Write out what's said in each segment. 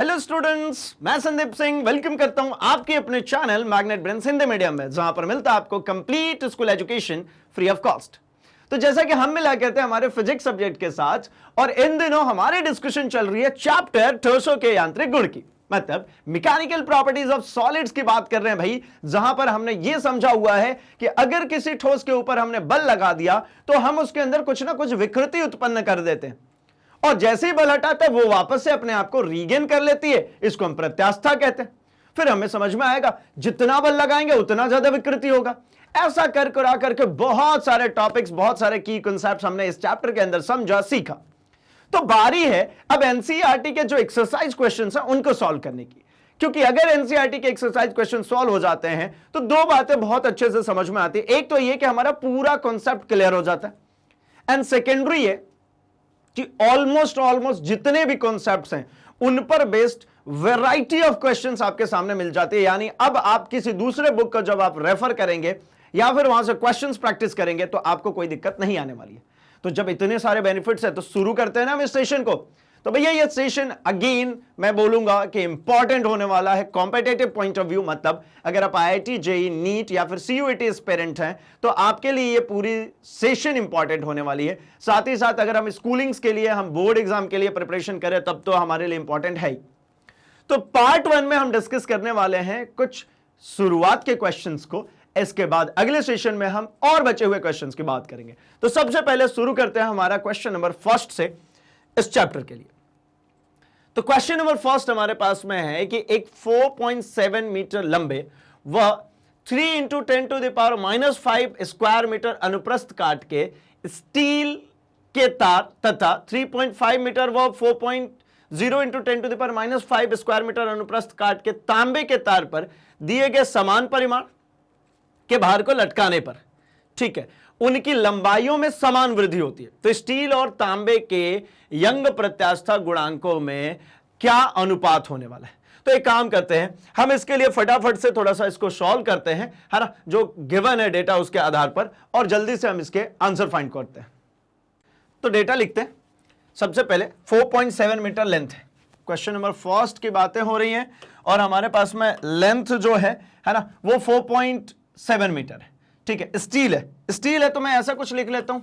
Hello students, मैं Sandeep Singh welcome करता हूं आपके अपने channel magnet brains Hindi medium में, जहां पर मिलता है आपको complete school education free of cost. तो जैसा कि हम मिला करते हैं हमारे फिजिक्स सब्जेक्ट के साथ, और इन दिनों हमारी डिस्कशन चल रही है चैप्टर ठोसों के यांत्रिक गुण की, मतलब मैकेनिकल प्रॉपर्टीज ऑफ सॉलिड्स की बात कर रहे हैं भाई। जहां पर हमने यह समझा हुआ है कि अगर किसी ठोस के ऊपर हमने बल लगा दिया तो हम उसके अंदर कुछ ना कुछ विकृति उत्पन्न कर देते हैं, और जैसे ही बल हटाता है वो वापस से अपने आप को रीगेन कर लेती है। इसको हम प्रत्यास्था कहते हैं। फिर हमें समझ में आएगा जितना बल लगाएंगे उतना ज्यादा विकृति होगा। ऐसा कर करा करके बहुत सारे टॉपिक्स, बहुत सारे की कॉन्सेप्ट्स हमने इस चैप्टर के अंदर समझा, सीखा। तो बारी है अब एनसीईआरटी के जो एक्सरसाइज क्वेश्चंस हैं उनको सॉल्व करने की, क्योंकि अगर एनसीईआरटी के एक्सरसाइज क्वेश्चन सॉल्व हो जाते हैं तो दो बातें बहुत अच्छे से समझ में आती है। एक तो ये कि हमारा पूरा कॉन्सेप्ट क्लियर हो जाता है, एंड सेकेंडरी है कि ऑलमोस्ट जितने भी कॉन्सेप्ट्स हैं उन पर बेस्ड वैरायटी ऑफ क्वेश्चंस आपके सामने मिल जाती है। यानी अब आप किसी दूसरे बुक को जब आप रेफर करेंगे या फिर वहां से क्वेश्चंस प्रैक्टिस करेंगे तो आपको कोई दिक्कत नहीं आने वाली है। तो जब इतने सारे बेनिफिट्स है तो शुरू करते हैं ना हम इस सेशन को। तो भैया ये सेशन अगेन मैं बोलूंगा कि इंपॉर्टेंट होने वाला है कॉम्पिटिटिव पॉइंट ऑफ व्यू। मतलब अगर आप आईआईटी, जेईई, नीट या फिर सीयूईटी एस्पिरेंट हैं तो आपके लिए ये पूरी सेशन इंपॉर्टेंट होने वाली है। साथ ही साथ अगर हम स्कूलिंग्स के लिए, हम बोर्ड एग्जाम के लिए प्रिपरेशन करें तब तो हमारे लिए इंपॉर्टेंट है ही। तो पार्ट 1 में हम डिस्कस करने वाले हैं कुछ शुरुआत के क्वेश्चंस को। इसके बाद अगले सेशन में हम और बचे हुए क्वेश्चंस की बात करेंगे। तो सबसे पहले शुरू करते हैं हमारा क्वेश्चन नंबर फर्स्ट से इस चैप्टर के लिए। तो क्वेश्चन नंबर फर्स्ट हमारे पास में है कि एक 4.7 मीटर लंबे व 3 × 10⁻⁻5 स्क्वायर मीटर अनुप्रस्थ काट के स्टील के तार तथा 3.5 मीटर व 4.0 × 10⁻⁻5 स्क्वायर मीटर अनुप्रस्थ काट के तांबे के तार पर दिए गए समान परिमाण के भार को लटकाने पर, ठीक है, उनकी लंबाइयों में समान वृद्धि होती है। तो स्टील और तांबे के यंग प्रत्यास्था गुणांकों में क्या अनुपात होने वाला है। तो एक काम करते हैं, हम इसके लिए फटाफट से थोड़ा सा इसको सॉल्व करते हैं, है ना, जो गिवन है डेटा उसके आधार पर, और जल्दी से हम इसके आंसर फाइंड करते हैं। तो डेटा लिखते हैं। सबसे पहले 4.7 मीटर लेंथ है। क्वेश्चन नंबर फर्स्ट की बातें हो रही हैं और हमारे पास में लेंथ जो है ना, वो 4.7 मीटर है। ठीक है, स्टील है तो मैं ऐसा कुछ लिख लेता हूं,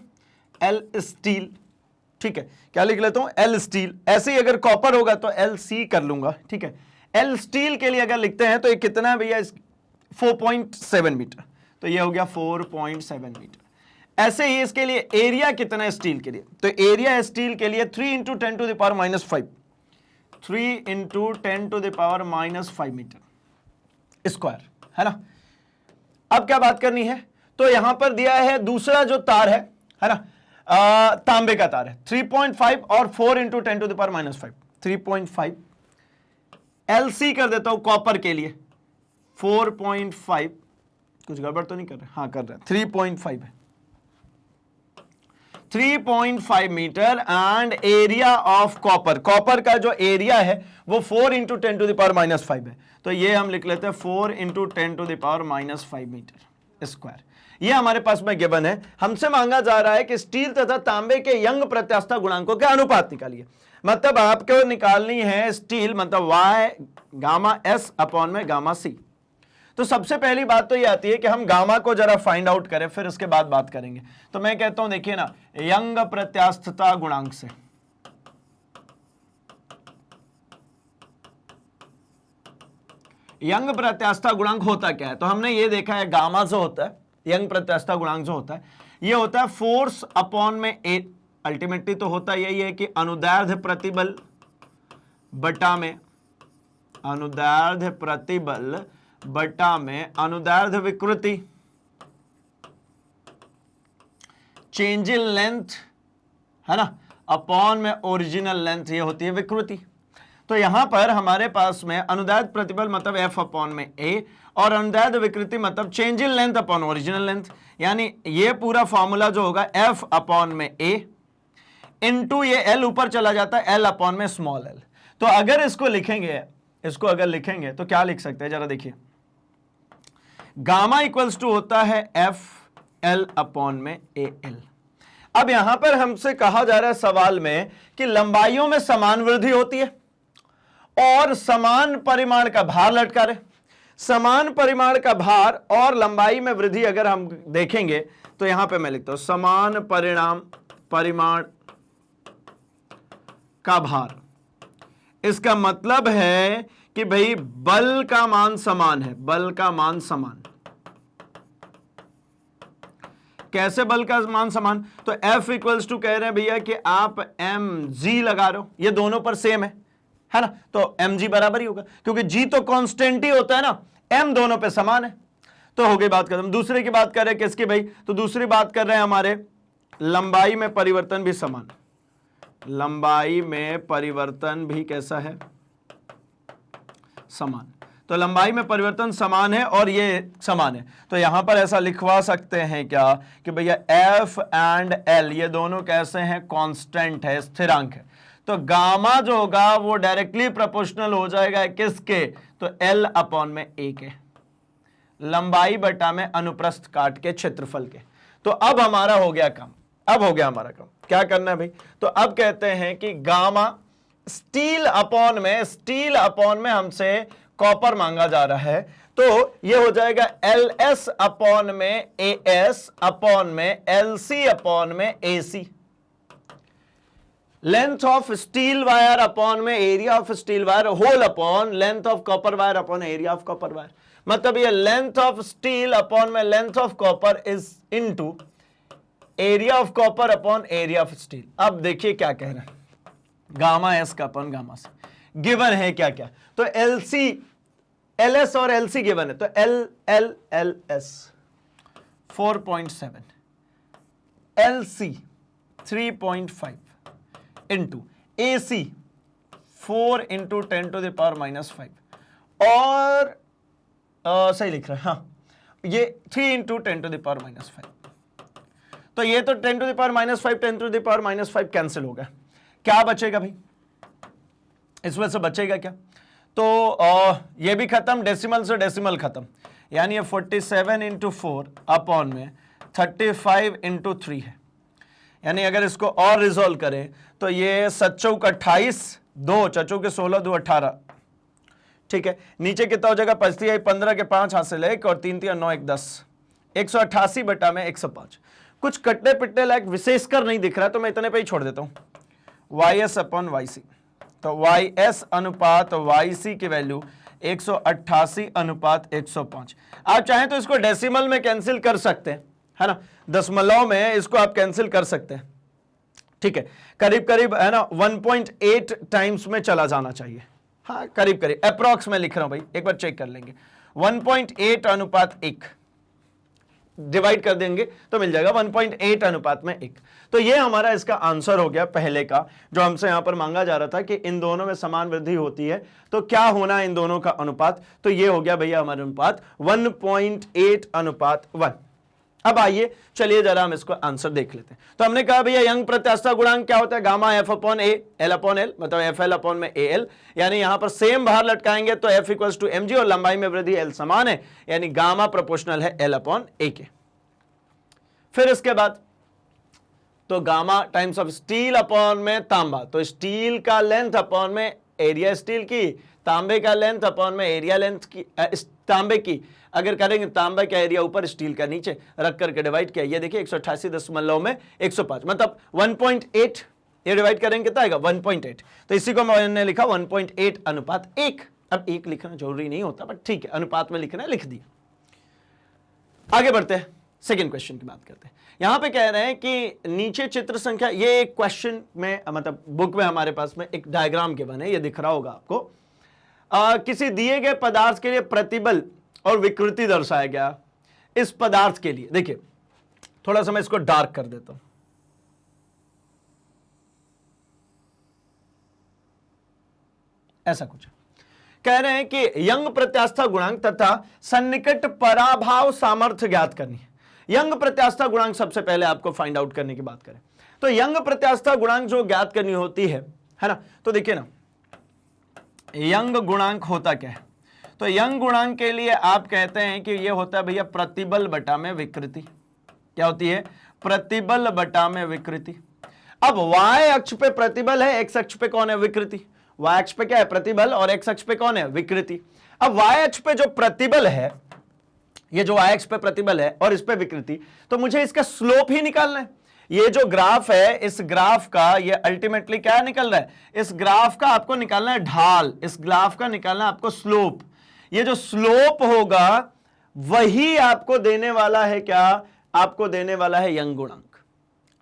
एल स्टील। ठीक है, क्या लिख लेता हूं, एल स्टील। ऐसे ही अगर कॉपर होगा तो एल सी कर लूंगा। ठीक है, एल स्टील के लिए अगर लिखते हैं तो ये कितना है भैया, 4.7 मीटर। तो ये हो गया 4.7 मीटर। ऐसे ही इसके लिए एरिया कितना है स्टील के लिए, तो एरिया स्टील के लिए 3 × 10⁻⁻5 3 × 10⁻⁻5 मीटर स्क्वायर, है ना। अब क्या बात करनी है, तो यहां पर दिया है दूसरा जो तार है ना, तांबे का तार है 3.5 और 4 × 10⁻⁻5 3.5। एलसी कर देता हूं कॉपर के लिए 4.5। कुछ गड़बड़ तो नहीं कर रहे, हाँ कर रहे हैं, 3.5 है, 3.5 metre. And area of copper का जो एरिया है वो 4 × 10⁻⁻5 है। तो ये हम लिख लेते हैं 4 × 10⁻⁻5 मीटर स्क्वायर। ये हमारे पास में गिवन है। हमसे मांगा जा रहा है कि स्टील तथा तांबे के यंग प्रत्यास्था गुणांकों के अनुपात निकालिए। मतलब आपको निकालनी है स्टील, मतलब वाई गामा एस अपॉन में गामा सी। तो सबसे पहली बात तो ये आती है कि हम गामा को जरा फाइंड आउट करें, फिर उसके बाद बात करेंगे। तो मैं कहता हूं, देखिए ना, यंग प्रत्यास्थता गुणांक से यंग प्रत्यास्था गुणांक होता क्या है, तो हमने ये देखा है गामा जो होता है, यंग प्रत्यास्था गुणांक जो होता है, ये होता है फोर्स अपॉन में ए। अल्टीमेटली तो होता यही है कि अनुदैर्ध्य प्रतिबल बटा में अनुदैर्ध्य प्रतिबल बटा में अनुदैर्ध्य विकृति, चेंज इन लेंथ, है ना, अपॉन में ओरिजिनल लेंथ, ये होती है विकृति। तो यहां पर हमारे पास में अनुदैर्ध्य प्रतिबल मतलब एफ अपॉन में ए, और अनुदैर्ध्य विकृति मतलब change in length upon original length. यानी ये पूरा फॉर्मूला जो होगा एफ अपॉन में ए इनटू ये एल ऊपर चला जाता है, एल अपॉन में स्मॉल एल। तो अगर इसको लिखेंगे तो क्या लिख सकते हैं, जरा देखिए, गामा इक्वल्स टू होता है एफ एल अपॉन में ए एल। अब यहां पर हमसे कहा जा रहा है सवाल में कि लंबाइयों में समान वृद्धि होती है और समान परिमाण का भार लटका रहे। समान परिमाण का भार और लंबाई में वृद्धि अगर हम देखेंगे तो यहां पे मैं लिखता हूं समान परिमाण का भार। इसका मतलब है कि भाई बल का मान समान है, बल का मान समान। कैसे बल का मान समान? तो F इक्वल्स टू कह रहे हैं भैया कि आप mg लगा रहे हो, ये दोनों पर सेम है ना, तो mg बराबर ही होगा क्योंकि g तो कांस्टेंट ही होता है ना, m दोनों पे समान है। तो हो गई बात खत्म। दूसरे की बात कर रहे हैं किसकी भाई? तो दूसरी बात कर रहे हैं हमारे लंबाई में परिवर्तन भी समान। लंबाई में परिवर्तन भी कैसा है? समान। तो लंबाई में परिवर्तन समान है और ये समान है, तो यहां पर ऐसा लिखवा सकते हैं क्या कि भैया F एंड L ये दोनों कैसे हैं? कांस्टेंट है, स्थिरांक है। तो गामा जो होगा वो डायरेक्टली प्रोपोर्शनल हो जाएगा किसके? तो L अपॉन में A के, लंबाई बटा में अनुप्रस्थ काट के क्षेत्रफल के। तो अब हमारा हो गया काम, अब हो गया हमारा काम। क्या करना है भाई? तो अब कहते हैं कि गामा स्टील अपॉन में हमसे कॉपर मांगा जा रहा है, तो ये हो जाएगा LS अपॉन में AS अपॉन में LC अपॉन में AC। Length of steel wire upon में area of steel wire whole upon length of copper wire upon area of copper wire. मतलब ये लेंथ ऑफ स्टील अपॉन में length of copper is into area of copper upon area of steel. अब देखिए क्या कह रहे हैं, gamma S का अपॉन गामा से गिवन है क्या क्या? तो LS और LC गिवन है, तो LS 4.7 LC 3.5 into AC 4 into 10 to the power -5 और सही लिख रहा है हाँ, ये 3 इंटू 10 टू द पावर -5। तो ये तो 10 to the power -5 10 to the power -5 cancel हो गया। क्या बचेगा भाई? इसमें से बचेगा क्या? तो ये भी खत्म, डेसिमल से डेसिमल खत्म, यानी ये 47 इंटू 4 अपॉन में 35 इंटू 3 है। यानी अगर इसको और रिजोल्व करें तो ये 7 चौक 28, 2 चचौ के 16 2 18, ठीक है। नीचे कितना हो जाएगा? 15 के 5 हासिल है 1 और 3 3 9 1 10, 188 बटा में 105। कुछ कट्टे पिट्टे लायक विशेषकर नहीं दिख रहा तो मैं इतने पे ही छोड़ देता हूं। YS अपॉन YC, तो YS अनुपात YC की वैल्यू 188 अनुपात 105। आप चाहें तो इसको डेसिमल में कैंसिल कर सकते हैं, है ना, दशमलव में इसको आप कैंसिल कर सकते हैं, ठीक है। करीब करीब है ना 1.8 टाइम्स में चला जाना चाहिए, हाँ करीब करीब, अप्रॉक्स में लिख रहा हूं भाई, एक बार चेक कर लेंगे। 1.8 अनुपात 1 डिवाइड कर देंगे तो मिल जाएगा 1.8 अनुपात में 1। तो ये हमारा इसका आंसर हो गया पहले का, जो हमसे यहां पर मांगा जा रहा था कि इन दोनों में समान वृद्धि होती है तो क्या होना है इन दोनों का अनुपात। तो ये हो गया भैया हमारा अनुपात 1.8 अनुपात 1। अब आइए चलिए जरा हम इसको आंसर देख लेते हैं। तो हमने कहा भैया यंग प्रत्यास्थता गुणांक क्या होता है? Gamma F upon A L upon L, मतलब FL अपॉन में AL, यानी यहां पर सेम भार लटकाएंगे तो F इक्वल्स टू mg और लंबाई में वृद्धि L समान है, यानी गामा प्रोपोर्शनल है L अपॉन A के। फिर इसके बाद तो gamma times of steel upon में तांबा, तो स्टील का लेंथ अपॉन में एरिया स्टील की, तांबे का लेंथ अपॉन में एरिया लेंथ की, तांबे की अगर करेंगे तांबे का एरिया ऊपर स्टील का नीचे रख करके डिवाइड किया, ये देखिए 188 में 105, मतलब 1.8 ये डिवाइड करेंगे कितना आएगा? 1.8। तो इसी को मैंने लिखा 1.8 अनुपात 1। अब 1 लिखना जरूरी नहीं होता बट ठीक है, अनुपात में लिखना है, लिख दिया। आगे बढ़ते हैं, सेकेंड क्वेश्चन की बात करते हैं। यहां पे कह रहे हैं कि नीचे चित्र संख्या, ये एक क्वेश्चन में मतलब बुक में हमारे पास में एक डायग्राम के बने, ये दिख रहा होगा आपको। किसी दिए गए पदार्थ के लिए प्रतिबल और विकृति दर्शाया गया। इस पदार्थ के लिए देखिए, थोड़ा सा मैं इसको डार्क कर देता हूं, ऐसा कुछ कह रहे हैं कि यंग प्रत्यास्थता गुणांक तथा सन्निकट पराभाव सामर्थ्य ज्ञात करनी है। यंग प्रत्यास्थता गुणांक सबसे पहले आपको फाइंड आउट करने की बात करें तो यंग प्रत्यास्थता गुणांक जो ज्ञात करनी होती है ना, तो देखिए ना यंग गुणांक होता क्या है? तो यंग गुणांक के लिए आप कहते हैं कि यह होता है भैया प्रतिबल बटा में विकृति। क्या होती है? प्रतिबल बटा में विकृति। अब y अक्ष पे प्रतिबल है, x अक्ष पे कौन है? विकृति। y अक्ष पे क्या है? प्रतिबल, और x अक्ष पे कौन है? विकृति। अब y अक्ष पे जो प्रतिबल है, ये जो y अक्ष पे प्रतिबल है और इस पे विकृति, तो मुझे इसका स्लोप ही निकालना है। ये जो ग्राफ है, इस ग्राफ का ये अल्टीमेटली क्या निकल रहा है? इस ग्राफ का आपको निकालना है ढाल, इस ग्राफ का निकालना है आपको स्लोप। ये जो स्लोप होगा वही आपको देने वाला है क्या? आपको देने वाला है यंग गुणांक,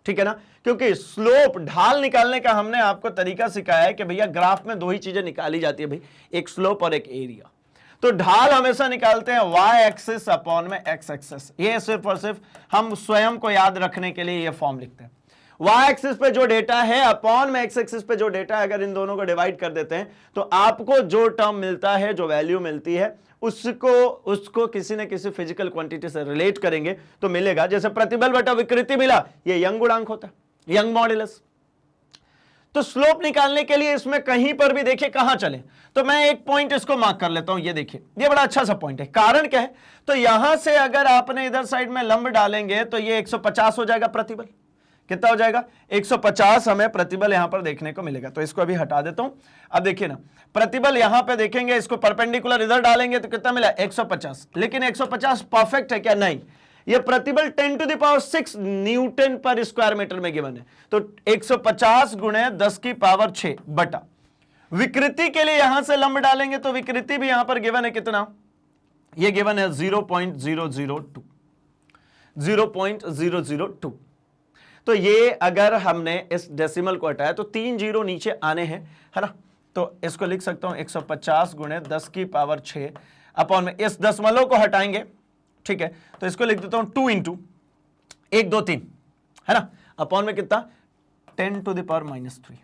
ठीक है ना? क्योंकि स्लोप, ढाल निकालने का हमने आपको तरीका सिखाया है कि भैया ग्राफ में दो ही चीजें निकाली जाती है भाई, एक स्लोप और एक एरिया। तो ढाल हमेशा निकालते हैं y एक्सिस अपॉन में x एक्सिस। ये सिर्फ और सिर्फ हम स्वयं को याद रखने के लिए ये फॉर्म लिखते हैं। y एक्सिस पे जो डेटा है अपॉन में x एक्सिस पे जो डेटा है, अगर इन दोनों को डिवाइड कर देते हैं तो आपको जो टर्म मिलता है, जो वैल्यू मिलती है, उसको किसी न किसी फिजिकल क्वांटिटी से रिलेट करेंगे तो मिलेगा। जैसे प्रतिबल बटा विकृति मिला, ये यंग गुणांक होता है, यंग मॉड्यूलस। तो स्लोप निकालने के लिए इसमें कहीं पर भी देखिए कहां चले, तो मैं एक पॉइंट इसको मार्क कर लेता हूं। ये देखिए, ये बड़ा अच्छा सा पॉइंट है। कारण क्या है? तो यहां से अगर आपने इधर साइड में लंब डालेंगे तो ये 150 हो जाएगा प्रतिबल। कितना हो जाएगा? 150 हमें प्रतिबल यहां पर देखने को मिलेगा। तो इसको अभी हटा देता हूं। अब देखिए ना, प्रतिबल यहां पे देखेंगे, इसको परपेंडिकुलर इधर डालेंगे तो कितना मिला? 150। लेकिन 150 परफेक्ट है क्या? नहीं। ये प्रतिबल 10 टू द पावर 6 न्यूटन पर स्क्वायर मीटर में गिवन है। तो 150 गुणे 10 की पावर 6 बटा विकृति के लिए यहां से लंब डालेंगे तो विकृति भी यहां पर गिवन है कितना? ये गिवन है 0.002, 0.002। तो ये अगर हमने इस डेसिमल को हटाया तो 3 जीरो नीचे आने हैं, है ना? तो इसको लिख सकता हूं 150 गुणे 10 की पावर 6 अपॉन में, इस दशमलव को हटाएंगे, ठीक है? तो इसको लिख देता हूं 2 इंटू 1 2 3, है ना? अपॉन में कितना? 10 टू द पावर -3।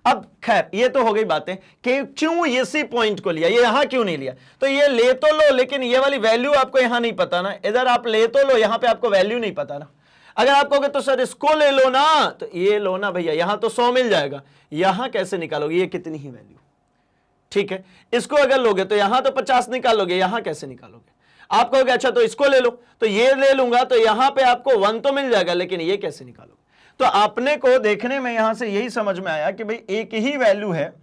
अब खैर ये तो हो गई बातें कि क्यों इसी पॉइंट को लिया, ये यहां क्यों नहीं लिया। तो ये ले तो लो, लेकिन ये वाली वैल्यू आपको यहां नहीं पता ना। इधर आप ले तो लो, यहां पे आपको वैल्यू नहीं पता ना। अगर आप कहोगे तो सर इसको ले लो ना, तो ये लो ना भैया, यहां तो 100 मिल जाएगा, यहां कैसे निकालोगे? ये कितनी ही वैल्यू, ठीक है? इसको अगर लोगे तो यहां तो 50 निकालोगे, यहां कैसे निकालोगे? आप कहोगे अच्छा तो इसको ले लो, तो ये ले लूंगा तो यहां पे आपको 1 तो मिल जाएगा, लेकिन ये कैसे निकालोगे? तो आपने को देखने में यहां से यही समझ में आया कि भाई एक ही वैल्यू है,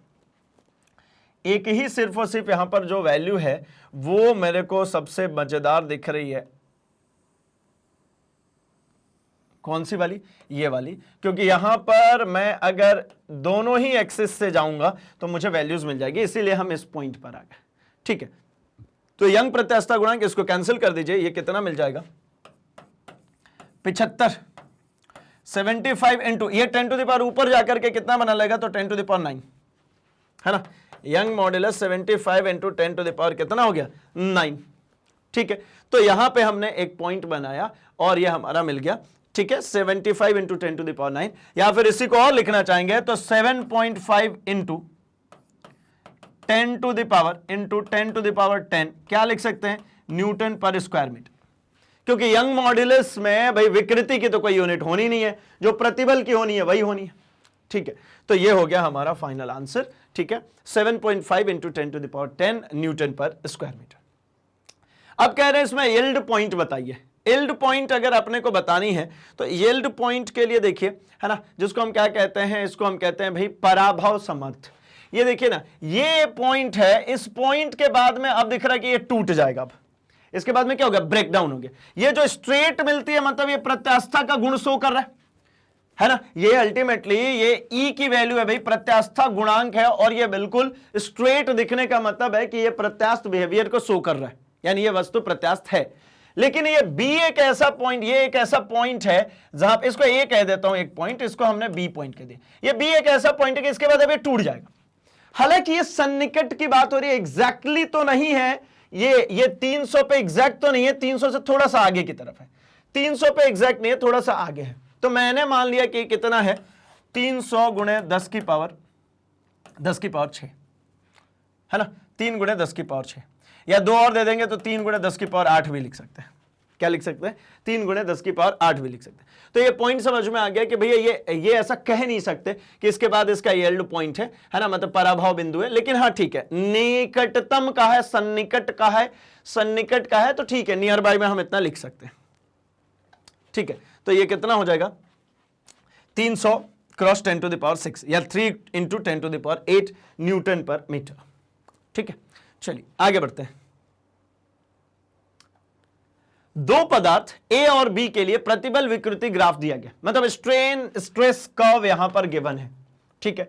एक ही सिर्फ और सिर्फ यहां पर जो वैल्यू है वो मेरे को सबसे मजेदार दिख रही है। कौन सी वाली? ये वाली, क्योंकि यहां पर मैं अगर दोनों ही एक्सिस से जाऊंगा तो मुझे वैल्यूज मिल जाएगी, इसीलिए हम इस पॉइंट पर आ गए, ठीक है? तो यंग प्रत्यास्थता गुणांक, इसको कैंसिल कर दीजिए, ये कितना मिल जाएगा? 75। 75 इंटू ये 10 टू द पावर ऊपर जाकर के कितना बना लेगा? तो 10 टू द पावर 9, है ना? Young modulus 75 into 10 to the power कितना हो गया? 9, ठीक है? तो यहां पे हमने एक पॉइंट बनाया और ये हमारा मिल गया, ठीक है? 75 इंटू 10 टू द पावर 9, या फिर इसी को और लिखना चाहेंगे तो 7.5 into 10 to the power into 10 to the power 10, क्या लिख सकते हैं? न्यूटन पर स्क्वायर मीटर। क्योंकि यंग मॉड्यूलस में भाई विकृति की तो कोई यूनिट होनी नहीं है, जो प्रतिबल की होनी है वही होनी है, ठीक है? तो ये हो गया हमारा फाइनल आंसर, ठीक है? 7.5 into 10 to the power 10 newton पर स्क्वायर मीटर। अब कह रहे हैं इसमें यील्ड पॉइंट बताइए। यील्ड पॉइंट अगर अपने को बतानी है तो यील्ड पॉइंट के लिए देखिए, है ना, जिसको हम क्या कहते हैं? इसको हम कहते हैं भाई पराभव समर्थ। ये देखिए ना, ये पॉइंट है, इस पॉइंट के बाद में अब दिख रहा है कि ये टूट जाएगा। अब इसके बाद में क्या हो गया? ब्रेक डाउन हो गया। ये जो स्ट्रेट मिलती है, मतलब ये प्रत्यास्था का गुण शो कर रहा है ना? ये अल्टीमेटली ये ई की वैल्यू है भाई, प्रत्यास्था गुणांक है, और ये बिल्कुल स्ट्रेट दिखने का मतलब है कि ये प्रत्यास्थ बिहेवियर को शो कर रहा है, यानी ये वस्तु प्रत्यास्थ है। लेकिन ये बी एक ऐसा पॉइंट, ये एक ऐसा पॉइंट है जहां इसको ए कह देता हूं, एक पॉइंट, इसको हमने बी पॉइंट कह दिया। ये बी एक ऐसा पॉइंट है कि इसके बाद अब ये टूट जाएगा। हालांकि ये सन्निकट की बात हो रही है, एग्जैक्टली तो नहीं है, ये 300 पे एग्जैक्ट तो नहीं है, 300 से थोड़ा सा आगे की तरफ है, 300 पे एग्जैक्ट नहीं है, थोड़ा सा आगे है। तो मैंने मान लिया कि कितना है? 300 गुणे 10 की पावर 6, है ना? 3 गुणे 10 की पावर 6, या 2 और दे देंगे तो 3 गुणे 10 की पावर 8 भी लिख सकते हैं। क्या लिख सकते हैं? 3 गुणे 10 की पावर 8 भी लिख सकते हैं। तो ये पॉइंट समझ में आ गया कि भैया ये ऐसा कह नहीं सकते कि इसके बाद इसका यील्ड पॉइंट है ना, मतलब पराभव बिंदु है। लेकिन हाँ ठीक है, निकटतम का है, सन्निकट का है, सन्निकट का है, तो ठीक है, नियर बाय में हम इतना लिख सकते हैं, ठीक है? तो ये कितना हो जाएगा? 300 क्रॉस 10 टू द पावर 6 या 3 into 10 to the power 8 newton पर मीटर। ठीक है, चलिए आगे बढ़ते हैं। दो पदार्थ ए और बी के लिए प्रतिबल विकृति ग्राफ दिया गया, मतलब स्ट्रेन स्ट्रेस कर्व यहां पर गिवन है। ठीक है,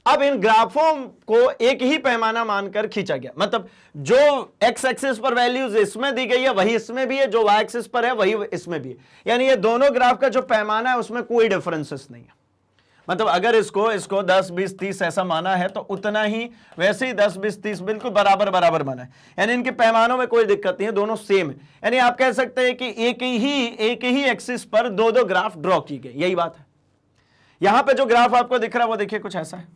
अब इन ग्राफों को एक ही पैमाना मानकर खींचा गया, मतलब जो एक्स एक्सिस पर वैल्यूज इसमें दी गई है वही इसमें भी है, जो वाई एक्सिस पर है वही इसमें भी है, यानी ये दोनों ग्राफ का जो पैमाना है उसमें कोई डिफरेंसेस नहीं है। मतलब अगर इसको 10 20 30 ऐसा माना है तो उतना ही वैसे ही 10 20 30 बिल्कुल बराबर बराबर माना है, यानी इनके पैमानों में कोई दिक्कत नहीं है, दोनों सेम है। यानी आप कह सकते हैं कि एक ही एक्सिस पर दो दो ग्राफ ड्रॉ की गई, यही बात है। यहां पे जो ग्राफ आपको दिख रहा है वो देखिए कुछ ऐसा है।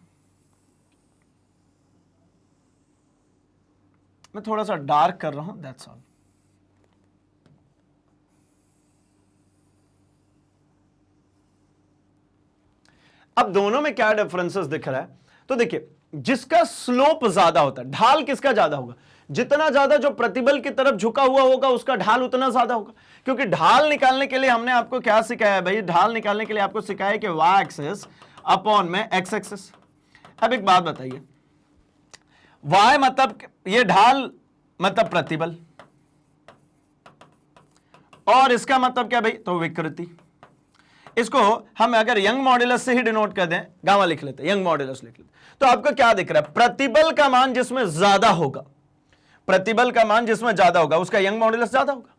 मैं थोड़ा सा डार्क कर रहा हूं, दैट्स ऑल। अब दोनों में क्या डिफरेंसेस दिख रहा है, तो देखिए जिसका स्लोप ज्यादा होता है, ढाल किसका ज्यादा होगा, जितना ज्यादा जो प्रतिबल की तरफ झुका हुआ होगा उसका ढाल उतना ज्यादा होगा। क्योंकि ढाल निकालने के लिए हमने आपको क्या सिखाया है भाई, ढाल निकालने के लिए आपको सिखाया है कि वाई एक्सिस अपॉन में एक्स एक्सिस। अब एक बात बताइए, वाई मतलब ये ढाल मतलब प्रतिबल, और इसका मतलब क्या भाई, तो विकृति। इसको हम अगर यंग मॉड्यूलस से ही डिनोट कर दें, गामा लिख लेते हैं, यंग मॉड्यूलस लिख लेते, तो आपको क्या दिख रहा है, प्रतिबल का मान जिसमें ज्यादा होगा, प्रतिबल का मान जिसमें ज्यादा होगा उसका यंग मॉड्यूलस ज्यादा होगा,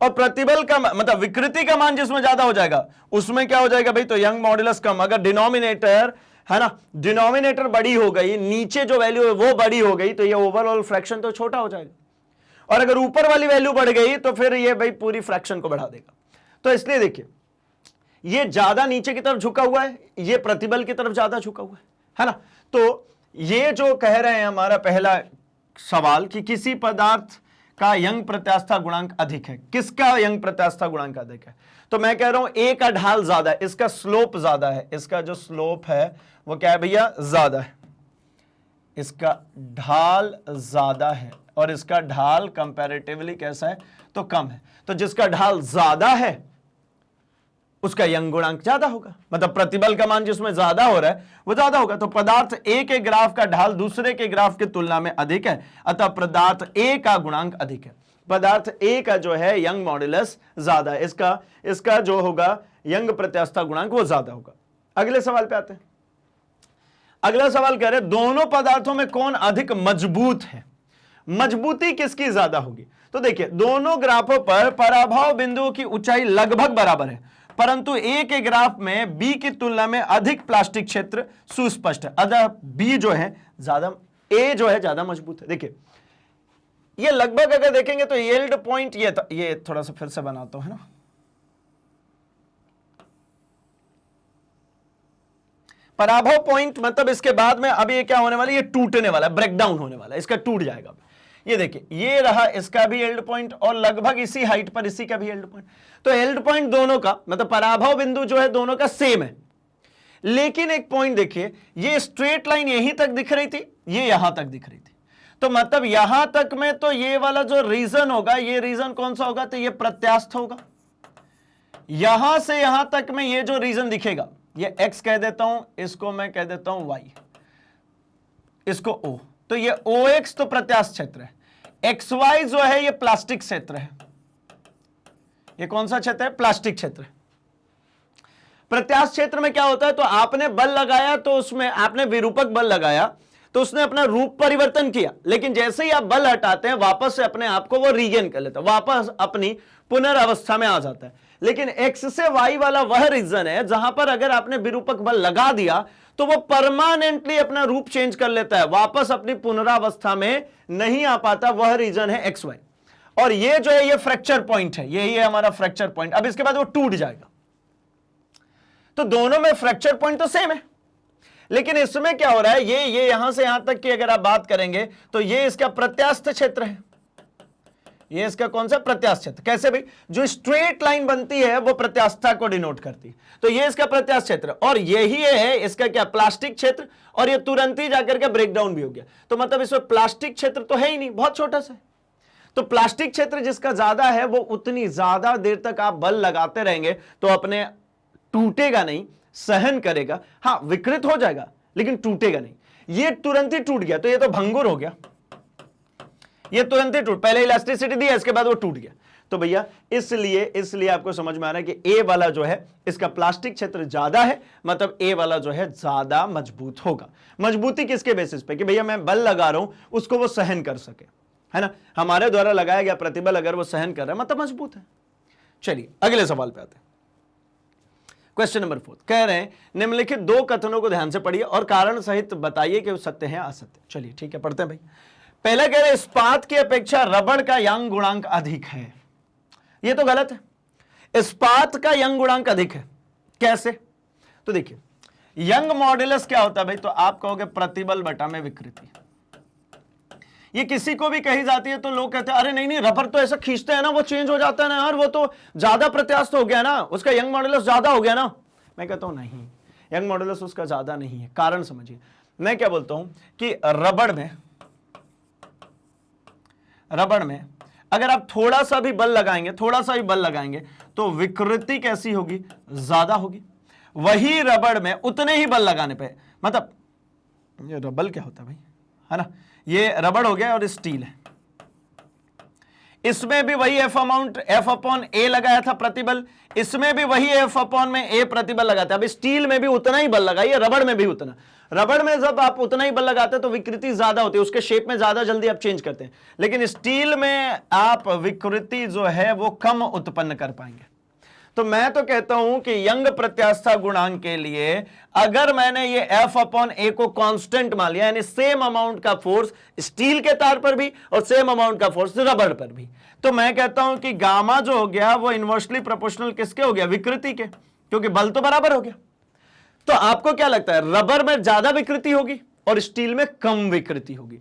और प्रतिबल का मतलब विकृति का मान जिसमें ज्यादा हो जाएगा उसमें क्या हो जाएगा भाई, तो यंग मॉड्यूलस कम। अगर डिनोमिनेटर है ना, डिनोमिनेटर बड़ी हो गई, नीचे जो वैल्यू है वो बड़ी हो गई, तो ये ओवरऑल फ्रैक्शन तो छोटा हो जाएगा, और अगर ऊपर वाली वैल्यू बढ़ गई तो फिर ये भाई पूरी फ्रैक्शन को बढ़ा देगा। तो इसलिए देखिए ये ज्यादा नीचे की तरफ झुका हुआ है, ये प्रतिबल की तरफ ज्यादा झुका हुआ है ना। तो ये जो कह रहे हैं हमारा पहला सवाल कि किसी पदार्थ का यंग प्रत्यास्था गुणांक अधिक है, किसका यंग प्रत्यास्था गुणांक अधिक है, तो मैं कह रहा हूं ए का ढाल ज्यादा है, इसका स्लोप ज्यादा है, इसका जो स्लोप है वो क्या है भैया, ज्यादा है, इसका ढाल ज्यादा है, और इसका ढाल कंपैरेटिवली कैसा है, तो कम है। तो जिसका ढाल ज्यादा है उसका यंग गुणांक ज्यादा होगा, मतलब प्रतिबल का मान जिसमें ज्यादा हो रहा है वो ज्यादा होगा। तो पदार्थ ए के ग्राफ का ढाल दूसरे के ग्राफ की तुलना में अधिक है, अतः पदार्थ ए का गुणांक अधिक है, पदार्थ ए का जो है यंग मॉड्यूलस ज्यादा है, इसका जो होगा यंग प्रत्यास्था गुणांक वो ज्यादा होगा। अगले सवाल पे आते हैं। अगला सवाल कह रहे हैं दोनों पदार्थों में कौन अधिक मजबूत है, मजबूती किसकी ज्यादा होगी। तो देखिए दोनों ग्राफों पर पराभव बिंदुओं की ऊंचाई लगभग बराबर है, परंतु ए के ग्राफ में बी की तुलना में अधिक प्लास्टिक क्षेत्र सुस्पष्ट है, अतः बी जो है ज्यादा, ए जो है ज्यादा मजबूत है। देखिए ये लगभग अगर देखेंगे तो यील्ड पॉइंट ये थोड़ा सा फिर से बनाता हूं, है ना, पराभव पॉइंट मतलब इसके बाद में अब ये क्या होने वाला है, ये टूटने वाला है, ब्रेकडाउन होने वाला है, इसका टूट जाएगा। ये देखिए ये रहा इसका भी यील्ड पॉइंट, और लगभग इसी हाइट पर इसी का भी यील्ड पॉइंट। तो यील्ड पॉइंट दोनों का मतलब पराभव बिंदु जो है दोनों का सेम है, लेकिन एक पॉइंट देखिए, ये स्ट्रेट लाइन यहीं तक दिख रही थी, ये यहां तक दिख रही थी, तो मतलब यहां तक में तो ये वाला जो रीजन होगा, ये रीजन कौन सा होगा, तो ये प्रत्यास्थ होगा। यहां से यहां तक में ये जो रीजन दिखेगा, ये x कह देता हूं, इसको मैं कह देता हूं y, इसको o, तो ये OX तो प्रत्यास्थ क्षेत्र है, XY जो है ये प्लास्टिक क्षेत्र है। ये कौन सा क्षेत्र है, प्लास्टिक क्षेत्र है। प्रत्यास्थ क्षेत्र में क्या होता है, तो आपने बल लगाया तो उसमें आपने विरूपक बल लगाया तो उसने अपना रूप परिवर्तन किया, लेकिन जैसे ही आप बल हटाते हैं वापस से अपने आप को वो रीगेन कर लेता है, वापस अपनी पुनर्अवस्था में आ जाता है। लेकिन x से y वाला वह रीजन है जहां पर अगर आपने विरूपक बल लगा दिया तो वो परमानेंटली अपना रूप चेंज कर लेता है, वापस अपनी पुनरावस्था में नहीं आ पाता, वह रीजन है XY। और ये जो है ये फ्रैक्चर पॉइंट है, यही है हमारा फ्रैक्चर पॉइंट। अब इसके बाद वो टूट जाएगा, तो दोनों में फ्रैक्चर पॉइंट तो सेम है, लेकिन इसमें क्या हो रहा है, ये यहां से यहां तक की अगर आप बात करेंगे तो ये इसका प्रत्यास्थ क्षेत्र है, ये इसका कौन सा प्रत्यास्थ क्षेत्र। कैसे भाई, जो स्ट्रेट लाइन बनती है वो प्रत्यास्थता को डिनोट करती है, तो ये इसका प्रत्यास्थ क्षेत्र, और यही है इसका क्या, प्लास्टिक क्षेत्र, और ये तुरंत ही जाकर के ब्रेकडाउन भी हो गया। तो मतलब इसमें प्लास्टिक क्षेत्र तो है ही नहीं, बहुत छोटा सा है। तो प्लास्टिक क्षेत्र जिसका ज्यादा है वो उतनी ज्यादा देर तक आप बल लगाते रहेंगे तो अपने टूटेगा नहीं, सहन करेगा, हाँ विकृत हो जाएगा लेकिन टूटेगा नहीं। ये तुरंत ही टूट गया तो ये तो भंगुर हो गया, ये तुरंत ही टूट, पहले इलास्टिसिटी दी, इसके बाद वो टूट गया। तो भैया इसलिए आपको समझ में आ रहा है कि ए वाला जो है इसका प्लास्टिक क्षेत्र ज्यादा है, मतलब ए वाला जो है ज्यादा मजबूत होगा। मजबूती किसके बेसिस पे कि भैया मैं बल लगा रहा हूं उसको वो सहन कर सके, है ना, हमारे द्वारा लगाया गया प्रतिबल अगर वो सहन कर रहा है मतलब मजबूत है। चलिए अगले सवाल पे आते हैं। क्वेश्चन नंबर 4 कह रहे हैं निम्नलिखित दो कथनों को ध्यान से पढ़िए और कारण सहित बताइए कि वो सत्य है असत्य। चलिए ठीक है, पढ़ते हैं भाई। पहला कह रहे हैं इस्पात की अपेक्षा रबड़ का यंग गुणांक अधिक है। ये तो गलत है, इस्पात का यंग गुणांक अधिक है। कैसे? तो देखिए यंग मॉड्यूलस क्या होता है भाई, तो आप कहोगे प्रतिबल बटा में विकृति। ये किसी को भी कही जाती है तो लोग कहते हैं अरे नहीं नहीं रबर तो ऐसा खींचते हैं ना वो चेंज हो जाता है ना यार, वो तो ज्यादा प्रत्यास्थ हो गया ना, उसका यंग मॉड्यूलस ज्यादा हो गया ना। मैं कहता हूं नहीं, यंग मॉड्यूलस उसका ज्यादा नहीं है। कारण समझिए, मैं क्या बोलता हूं कि रबड़ में अगर आप थोड़ा सा भी बल लगाएंगे तो विकृति कैसी होगी, ज्यादा होगी। वही रबड़ में उतने ही बल लगाने पे, मतलब ये रबड़ क्या होता है भाई, है ना, ये रबड़ हो गया और स्टील है, इसमें भी वही एफ अपॉन ए लगाया था प्रतिबल, इसमें भी वही एफ अपॉन में ए प्रतिबल लगाते हैं। अब स्टील में भी उतना ही बल लगाइए, रबड़ में भी उतना। रबड़ में जब आप उतना ही बल लगाते हैं तो विकृति ज्यादा होती है, उसके शेप में ज्यादा जल्दी आप चेंज करते हैं, लेकिन स्टील में आप विकृति जो है वो कम उत्पन्न कर पाएंगे। तो मैं तो कहता हूं कि यंग प्रत्यास्था गुणांक के लिए अगर मैंने ये एफ अपॉन ए को कांस्टेंट मान लिया, यानी सेम अमाउंट का फोर्स स्टील के तार पर भी और सेम अमाउंट का फोर्स रबड़ पर भी, तो मैं कहता हूं कि गामा जो हो गया वो इनवर्सली प्रोपोर्शनल किसके हो गया, विकृति के, क्योंकि बल तो बराबर हो गया। तो आपको क्या लगता है, रबर में ज्यादा विकृति होगी और स्टील में कम विकृति होगी?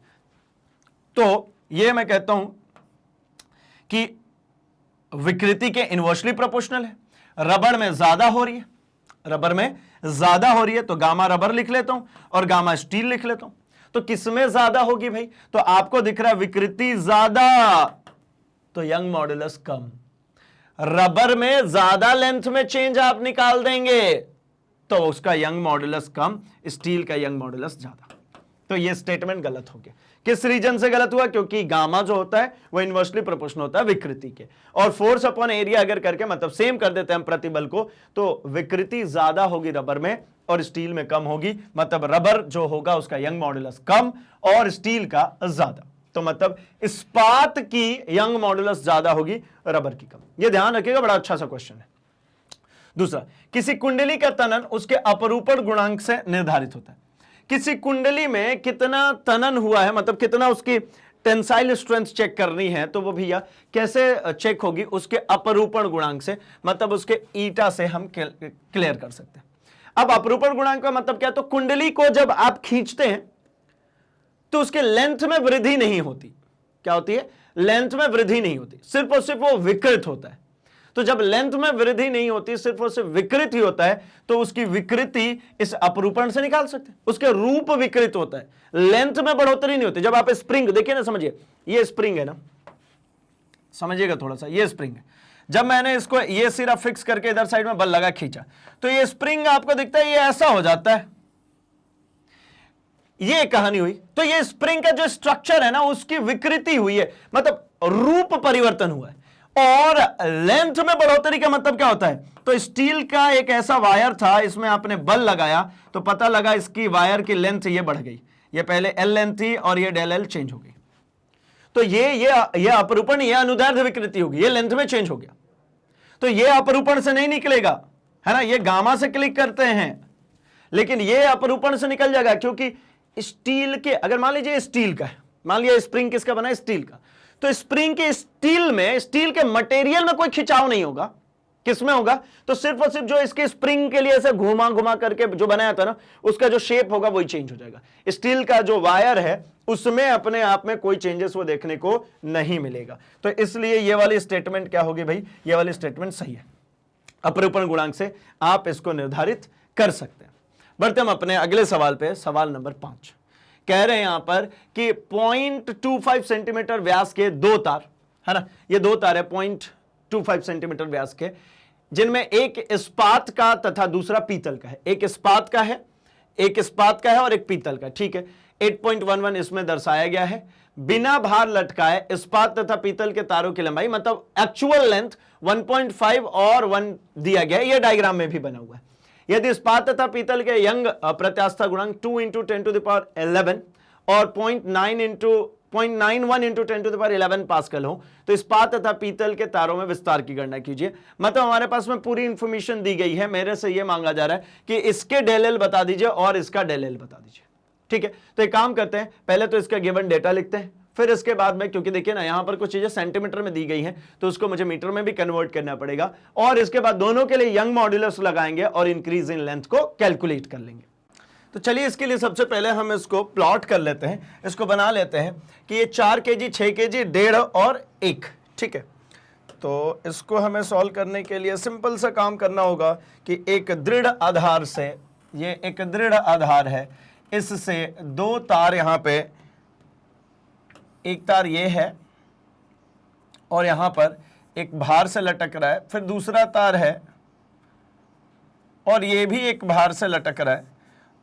तो यह मैं कहता हूं कि विकृति के इनवर्सली प्रोपोर्शनल है, रबर में ज्यादा हो रही है, तो गामा रबर लिख लेता हूं और गामा स्टील लिख लेता हूं। तो किसमें ज्यादा होगी भाई, तो आपको दिख रहा है विकृति ज्यादा तो यंग मॉड्यूलस कम। रबर में ज्यादा लेंथ में चेंज आप निकाल देंगे तो उसका यंग मॉड्यूलस कम, स्टील का यंग मॉड्यूलस ज्यादा। तो यह स्टेटमेंट गलत हो गया। किस रीजन से गलत हुआ, क्योंकि गामा जो होता है वो इनवर्सली प्रोपोर्शनल होता है विकृति के, और फोर्स अपॉन एरिया अगर करके मतलब सेम कर देते हैं हम प्रतिबल को, तो विकृति ज्यादा होगी रबर में और स्टील में कम होगी, मतलब रबर जो होगा उसका यंग मॉड्यूलस कम और स्टील का ज्यादा। तो मतलब इस्पात की यंग मॉड्यूलस ज्यादा होगी, रबर की कम। यह ध्यान रखिएगा, बड़ा अच्छा सा क्वेश्चन है। दूसरा, किसी कुंडली का तनन उसके अपरूपण गुणांक से निर्धारित होता है। किसी कुंडली में कितना तनन हुआ है, मतलब कितना उसकी टेंसाइल स्ट्रेंथ चेक करनी है, तो वो भैया कैसे चेक होगी, उसके अपरूपण गुणांक से, मतलब उसके ईटा से हम क्लियर कर सकते हैं। अब अपरूपण गुणांक का मतलब क्या, तो कुंडली को जब आप खींचते हैं तो उसके लेंथ में वृद्धि नहीं होती। क्या होती है, लेंथ में वृद्धि नहीं होती, सिर्फ और सिर्फ वो विकृत होता है। तो जब लेंथ में वृद्धि नहीं होती, सिर्फ और सिर्फ विकृत ही होता है, तो उसकी विकृति इस अपरूपण से निकाल सकते हैं। उसके रूप विकृत होता है, लेंथ में बढ़ोतरी नहीं होती। जब आप स्प्रिंग देखिए ना, समझिए ये स्प्रिंग है ना, समझिएगा थोड़ा सा, ये स्प्रिंग है। जब मैंने इसको ये सिरा फिक्स करके इधर साइड में बल लगा खींचा, तो ये स्प्रिंग आपको दिखता है ये ऐसा हो जाता है, ये कहानी हुई। तो ये स्प्रिंग का जो स्ट्रक्चर है ना, उसकी विकृति हुई है, मतलब रूप परिवर्तन हुआ है। और लेंथ में बढ़ोतरी का मतलब क्या होता है, तो स्टील का एक ऐसा वायर था, इसमें आपने बल लगाया तो पता लगा इसकी वायर की लेंथ ये बढ़ गई, ये पहले एल लेंथ थी और ये डेल एल चेंज हो गई। तो ये अपरूपण, ये अनुदैर्ध्य विकृति होगी, ये लेंथ में चेंज हो गया। तो ये अपरूपण से नहीं निकलेगा, है ना, ये गामा से क्लिक करते हैं, लेकिन ये अपरूपण से निकल जाएगा, क्योंकि स्टील के, अगर मान लीजिए स्टील का है, मान लिया स्प्रिंग किसका बना है, स्टील का, तो स्प्रिंग के स्टील में, स्टील के मटेरियल में कोई खिंचाव नहीं होगा। किसमें होगा, तो सिर्फ और सिर्फ जो इसके स्प्रिंग के लिए ऐसे घुमा घुमा करके जो बनाया था ना, उसका जो शेप होगा वही चेंज हो जाएगा। स्टील का जो वायर है उसमें अपने आप में कोई चेंजेस वो देखने को नहीं मिलेगा। तो इसलिए ये वाली स्टेटमेंट क्या होगी भाई, ये वाली स्टेटमेंट सही है। अपरूपण गुणांक से आप इसको निर्धारित कर सकते हैं। बढ़ते हम अपने अगले सवाल पे, सवाल नंबर 5। कह रहे हैं यहां पर कि 0.25 सेंटीमीटर व्यास के दो तार, है ना, ये दो तार है 0.25 सेंटीमीटर व्यास के, जिनमें एक इस्पात का तथा दूसरा पीतल का है। एक इस्पात का है, एक इस्पात का है और एक पीतल का, ठीक है। 8.11 इसमें दर्शाया गया है। बिना भार लटकाए इस्पात तथा पीतल के तारों की लंबाई, मतलब एक्चुअल लेंथ 1.5 और 1 दिया गया है, यह डायग्राम में भी बना हुआ है। यदि इस्पात तथा पीतल के यंग प्रत्यास्था गुणांक 2 × 10⁻11 और 0.91 × 10⁻11 पास्कल हो तो इस्पात तथा पीतल के तारों में विस्तार की गणना कीजिए। मतलब हमारे पास में पूरी इंफॉर्मेशन दी गई है, मेरे से यह मांगा जा रहा है कि इसके डेल एल बता दीजिए और इसका डेल एल बता दीजिए, ठीक है। तो एक काम करते हैं, पहले तो इसका गिवन डेटा लिखते हैं, फिर इसके बाद में, क्योंकि देखिए ना यहां पर कुछ चीजें सेंटीमीटर में दी गई हैं तो उसको मुझे मीटर में भी कन्वर्ट करना पड़ेगा, और इसके बाद दोनों के लिए यंग मॉड्यूलस लगाएंगे और इंक्रीज इन लेंथ को कैलकुलेट कर लेंगे। तो चलिए इसके लिए सबसे पहले हम इसको प्लॉट कर लेते हैं, इसको बना लेते हैं कि ये 4 kg, 6 kg, 1.5 और 1, ठीक है। तो इसको हमें सॉल्व करने के लिए सिंपल सा काम करना होगा कि एक दृढ़ आधार से, ये एक दृढ़ आधार है, इससे 2 तार यहां पे, एक तार ये है और यहां पर एक भार से लटक रहा है, फिर दूसरा तार है और ये भी एक भार से लटक रहा है,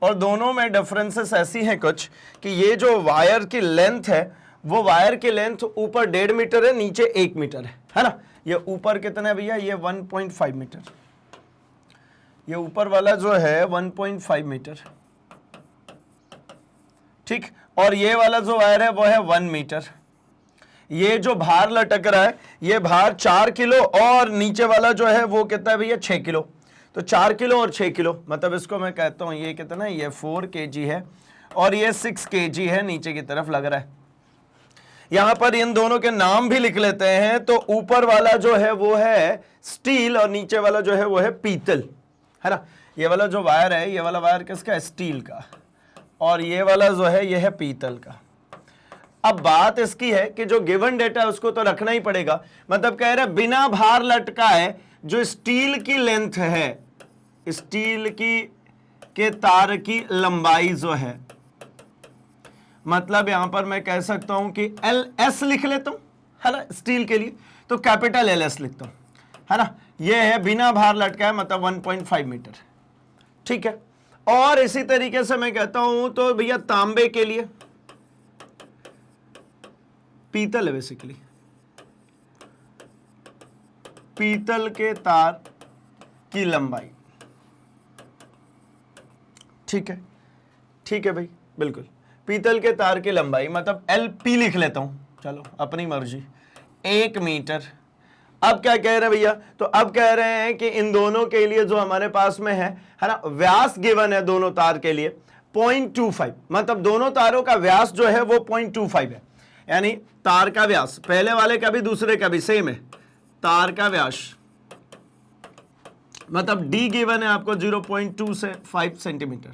और दोनों में डिफरेंसेस ऐसी हैं कुछ कि ये जो वायर की लेंथ है वो वायर की लेंथ ऊपर 1.5 मीटर है, नीचे 1 मीटर है ना। ये ऊपर कितना है भैया, ये 1.5 मीटर, ये ऊपर वाला जो है 1.5 मीटर, ठीक, और ये वाला जो वायर है वो है 1 मीटर। ये जो भार लटक रहा है ये भार 4 किलो और नीचे वाला जो है वो कितना है भैया, 6 किलो। तो 4 किलो और 6 किलो, मतलब इसको मैं कहता हूं ये कितना है, ये 4 kg है और ये 6 kg है, नीचे की तरफ लग रहा है। यहां पर इन दोनों के नाम भी लिख लेते हैं। तो ऊपर वाला जो है वो है स्टील और नीचे वाला जो है वो है पीतल, है ना। ये वाला जो वायर है, ये वाला वायर किसका है, स्टील का, और ये वाला जो है ये है पीतल का। अब बात इसकी है कि जो गिवन डेटा है उसको तो रखना ही पड़ेगा। मतलब कह रहे बिना भार लटकाए जो स्टील की लेंथ है, स्टील की के तार की लंबाई जो है, मतलब यहां पर मैं कह सकता हूं कि LS लिख लेता हूं, है ना, स्टील के लिए तो कैपिटल LS लिखता हूं, है ना। ये है बिना भार लटकाए, मतलब 1.5 मीटर, ठीक है। और इसी तरीके से मैं कहता हूं तो भैया तांबे के लिए, पीतल है बेसिकली, पीतल के तार की लंबाई, ठीक है, ठीक है भाई, बिल्कुल पीतल के तार की लंबाई, मतलब LP लिख लेता हूं, चलो अपनी मर्जी, 1 मीटर। अब क्या कह रहे हैं भैया, तो अब कह रहे हैं कि इन दोनों के लिए जो हमारे पास में है ना, व्यास गिवन है दोनों तार के लिए 0.25, मतलब दोनों तारों का व्यास जो है वो 0.25 है। यानी तार का व्यास पहले वाले का भी दूसरे का भी सेम है, तार का व्यास मतलब D गिवन है आपको 0.2 से 5 सेंटीमीटर,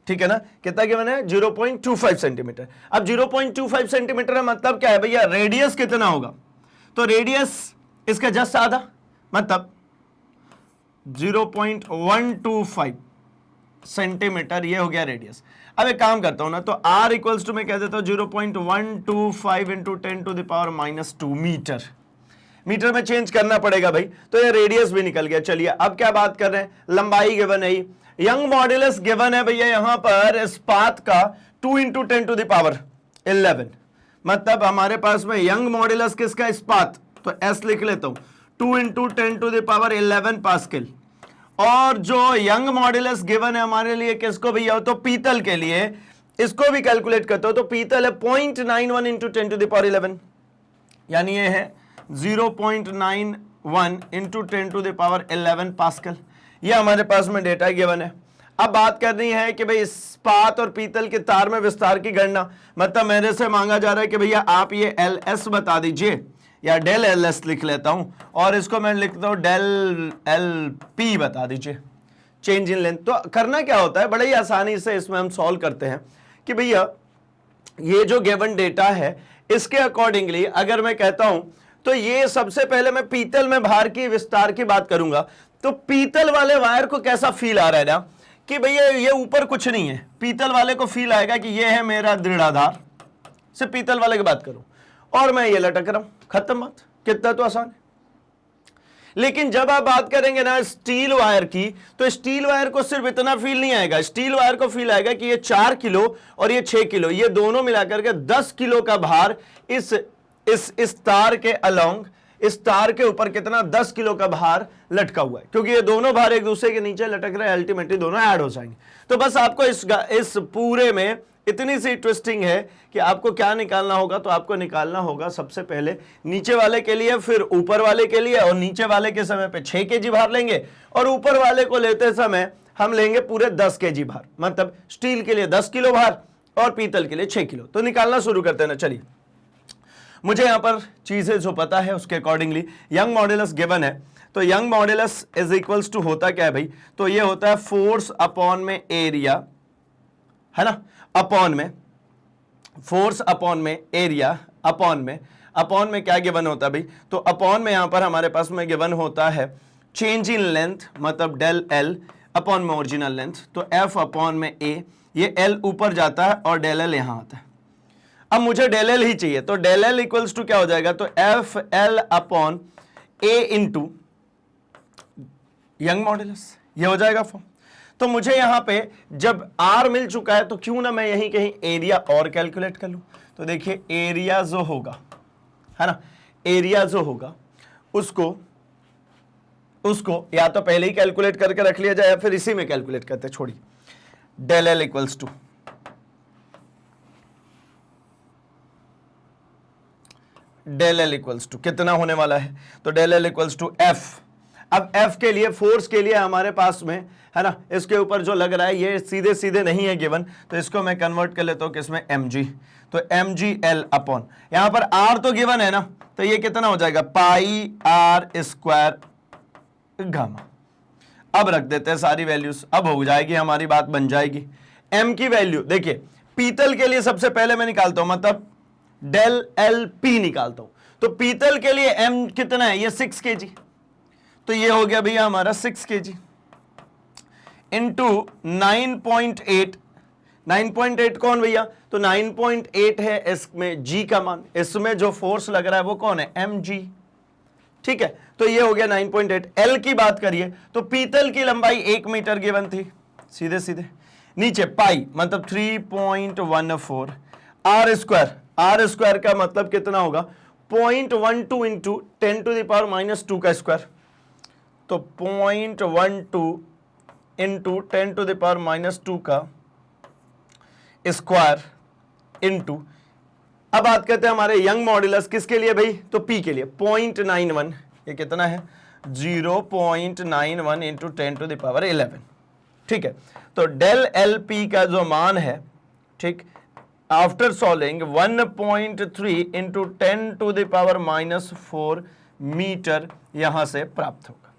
ठीक है ना। कितना गिवन है, 0.25 सेंटीमीटर। अब 0.25 सेंटीमीटर है, मतलब क्या है भैया, रेडियस कितना होगा, तो रेडियस इसका जस्ट आधा, मतलब 0.125 सेंटीमीटर, ये हो गया रेडियस। अब एक काम करता हूं ना, तो R इक्वल्स टू मैं कह देता हूं 0.125 इंटू 10⁻⁻2 मीटर। मीटर में चेंज करना पड़ेगा भाई, तो ये रेडियस भी निकल गया। चलिए अब क्या बात कर रहे हैं, लंबाई गिवन है, यंग मॉड्यूलस गिवन है भैया यहां पर इस्पात का 2 इंटू 10⁻11, मतलब हमारे पास में यंग मॉड्यूलस किसका, इस्पात, तो S लिख लेता हूं 2 इंटू 10⁻11 पास्कल। और जो यंग मॉड्यूलस गिवन है हमारे लिए किसको भैया, तो पीतल के लिए, इसको भी कैलकुलेट करते हो तो पीतल है 0.91 इंटू 10⁻11, यानी ये है 0.91 इंटू 10⁻11 पास्कल। ये हमारे पास में डेटा गिवन है। अब बात करनी है कि भाई इस्पात और पीतल के तार में विस्तार की गणना, मतलब मेरे से मांगा जा रहा है कि भैया आप ये LS बता दीजिए, या डेल LS लिख लेता हूं और इसको मैं लिखता हूं डेल LP बता दीजिए, चेंज इन लेंथ। तो करना क्या होता है, बड़े ही आसानी से इसमें हम सॉल्व करते हैं कि भैया ये जो गिवन डेटा है इसके अकॉर्डिंगली अगर मैं कहता हूं तो ये सबसे पहले मैं पीतल में भार की विस्तार की बात करूंगा। तो पीतल वाले वायर को कैसा फील आ रहा है ना कि भैया ये ऊपर कुछ नहीं है, पीतल वाले को फील आएगा कि ये है मेरा दृढ़ आधार, सिर्फ पीतल वाले की बात करूं और मैं ये लटक रहा हूं, खत्म बात, कितना तो आसान है। लेकिन जब आप बात करेंगे ना स्टील वायर की, तो स्टील वायर को सिर्फ इतना फील नहीं आएगा, स्टील वायर को फील आएगा कि ये 4 किलो और ये 6 किलो, ये दोनों मिलाकर के 10 किलो का भार इस तार के अलोंग, इस तार के ऊपर कितना 10 किलो का भार लटका हुआ है, क्योंकि ये दोनों भार एक दूसरे के नीचे लटक रहे हैं, अल्टीमेटली दोनों ऐड हो जाएंगे। तो बस आपको इस पूरे में इतनी सी ट्विस्टिंग है कि आपको क्या निकालना होगा, तो आपको निकालना होगा सबसे पहले नीचे वाले के लिए, फिर ऊपर वाले के लिए, और नीचे वाले के समय पे 6 केजी भार लेंगे, और ऊपर वाले को लेते समय हम लेंगे पूरे 10 केजी भार, मतलब स्टील के लिए 10 किलो भार और पीतल के लिए 6 किलो। तो निकालना शुरू करते हैं ना, चलिए। मुझे यहां पर चीजें जो पता है उसके अकॉर्डिंगली यंग मॉड्यूलस गिवन है, तो Young modulus is equals to होता क्या है भाई, तो ये होता है फोर्स अपॉन में एरिया, है ना, अपॉन में फोर्स अपॉन में एरिया अपॉन में क्या गिवन होता है भाई, तो अपॉन में यहां पर हमारे पास में गिवन होता है चेंज इन लेंथ, मतलब डेल एल अपॉन में ओरिजिनल लेंथ, तो एफ अपॉन में ए, ये एल ऊपर जाता है और डेल एल यहां आता है। अब मुझे डेल एल ही चाहिए, तो डेल एल इक्वल्स टू क्या हो जाएगा, तो एफ एल अपॉन ए इंटू यंग मॉड्यूलस, ये हो जाएगा फॉर्म। तो मुझे यहां पे जब आर मिल चुका है, तो क्यों ना मैं यहीं कहीं एरिया और कैलकुलेट कर लूं। तो देखिए एरिया जो होगा, है ना, एरिया जो होगा उसको या तो पहले ही कैलकुलेट करके रख लिया जाए या फिर इसी में कैलकुलेट करते, छोड़िए। डेल एल इक्वल्स टू कितना होने वाला है, तो del L equals to F. अब एफ के लिए, फोर्स के लिए हमारे पास में, है ना, इसके ऊपर जो लग रहा है ये सीधे सीधे नहीं है गिवन, तो इसको मैं कन्वर्ट कर लेता हूं किसमें, mg, तो mg l अपॉन, यहां पर r तो गिवन है ना, तो ये कितना हो जाएगा, पाई आर स्क्वायर गामा। अब रख देते हैं सारी वैल्यूज, अब हो जाएगी हमारी बात, बन जाएगी। m की वैल्यू देखिए, पीतल के लिए सबसे पहले मैं निकालता हूं, मतलब डेल एल पी निकालता हूं, तो पीतल के लिए m कितना है, ये 6 kg, तो ये हो गया भैया हमारा 6 kg इंटू 9.8, 9.8 कौन भैया, तो 9.8 है इसमें g का मान, इसमें जो फोर्स लग रहा है वो कौन है, mg, ठीक है। तो ये हो गया 9.8। l की बात करिए तो पीतल की लंबाई 1 मीटर गिवन थी, सीधे सीधे नीचे पाई मतलब 3.14, आर स्क्वायर का मतलब कितना होगा, 0.12 इंटू 10 टू द पावर -2 का स्क्वायर, तो 0.12 इंटू 10 टू द पावर -2 का स्क्वायर इंटू, अब बात करते हैं हमारे यंग मॉड्यूलस किसके लिए भाई, तो P के लिए 0.91, ये कितना है 0.91 इंटू 10 टू द पावर 11, ठीक है। तो डेल एल पी का जो मान है, ठीक, after solving 1.3 into 10 to the power -4 meter यहां से प्राप्त होगा,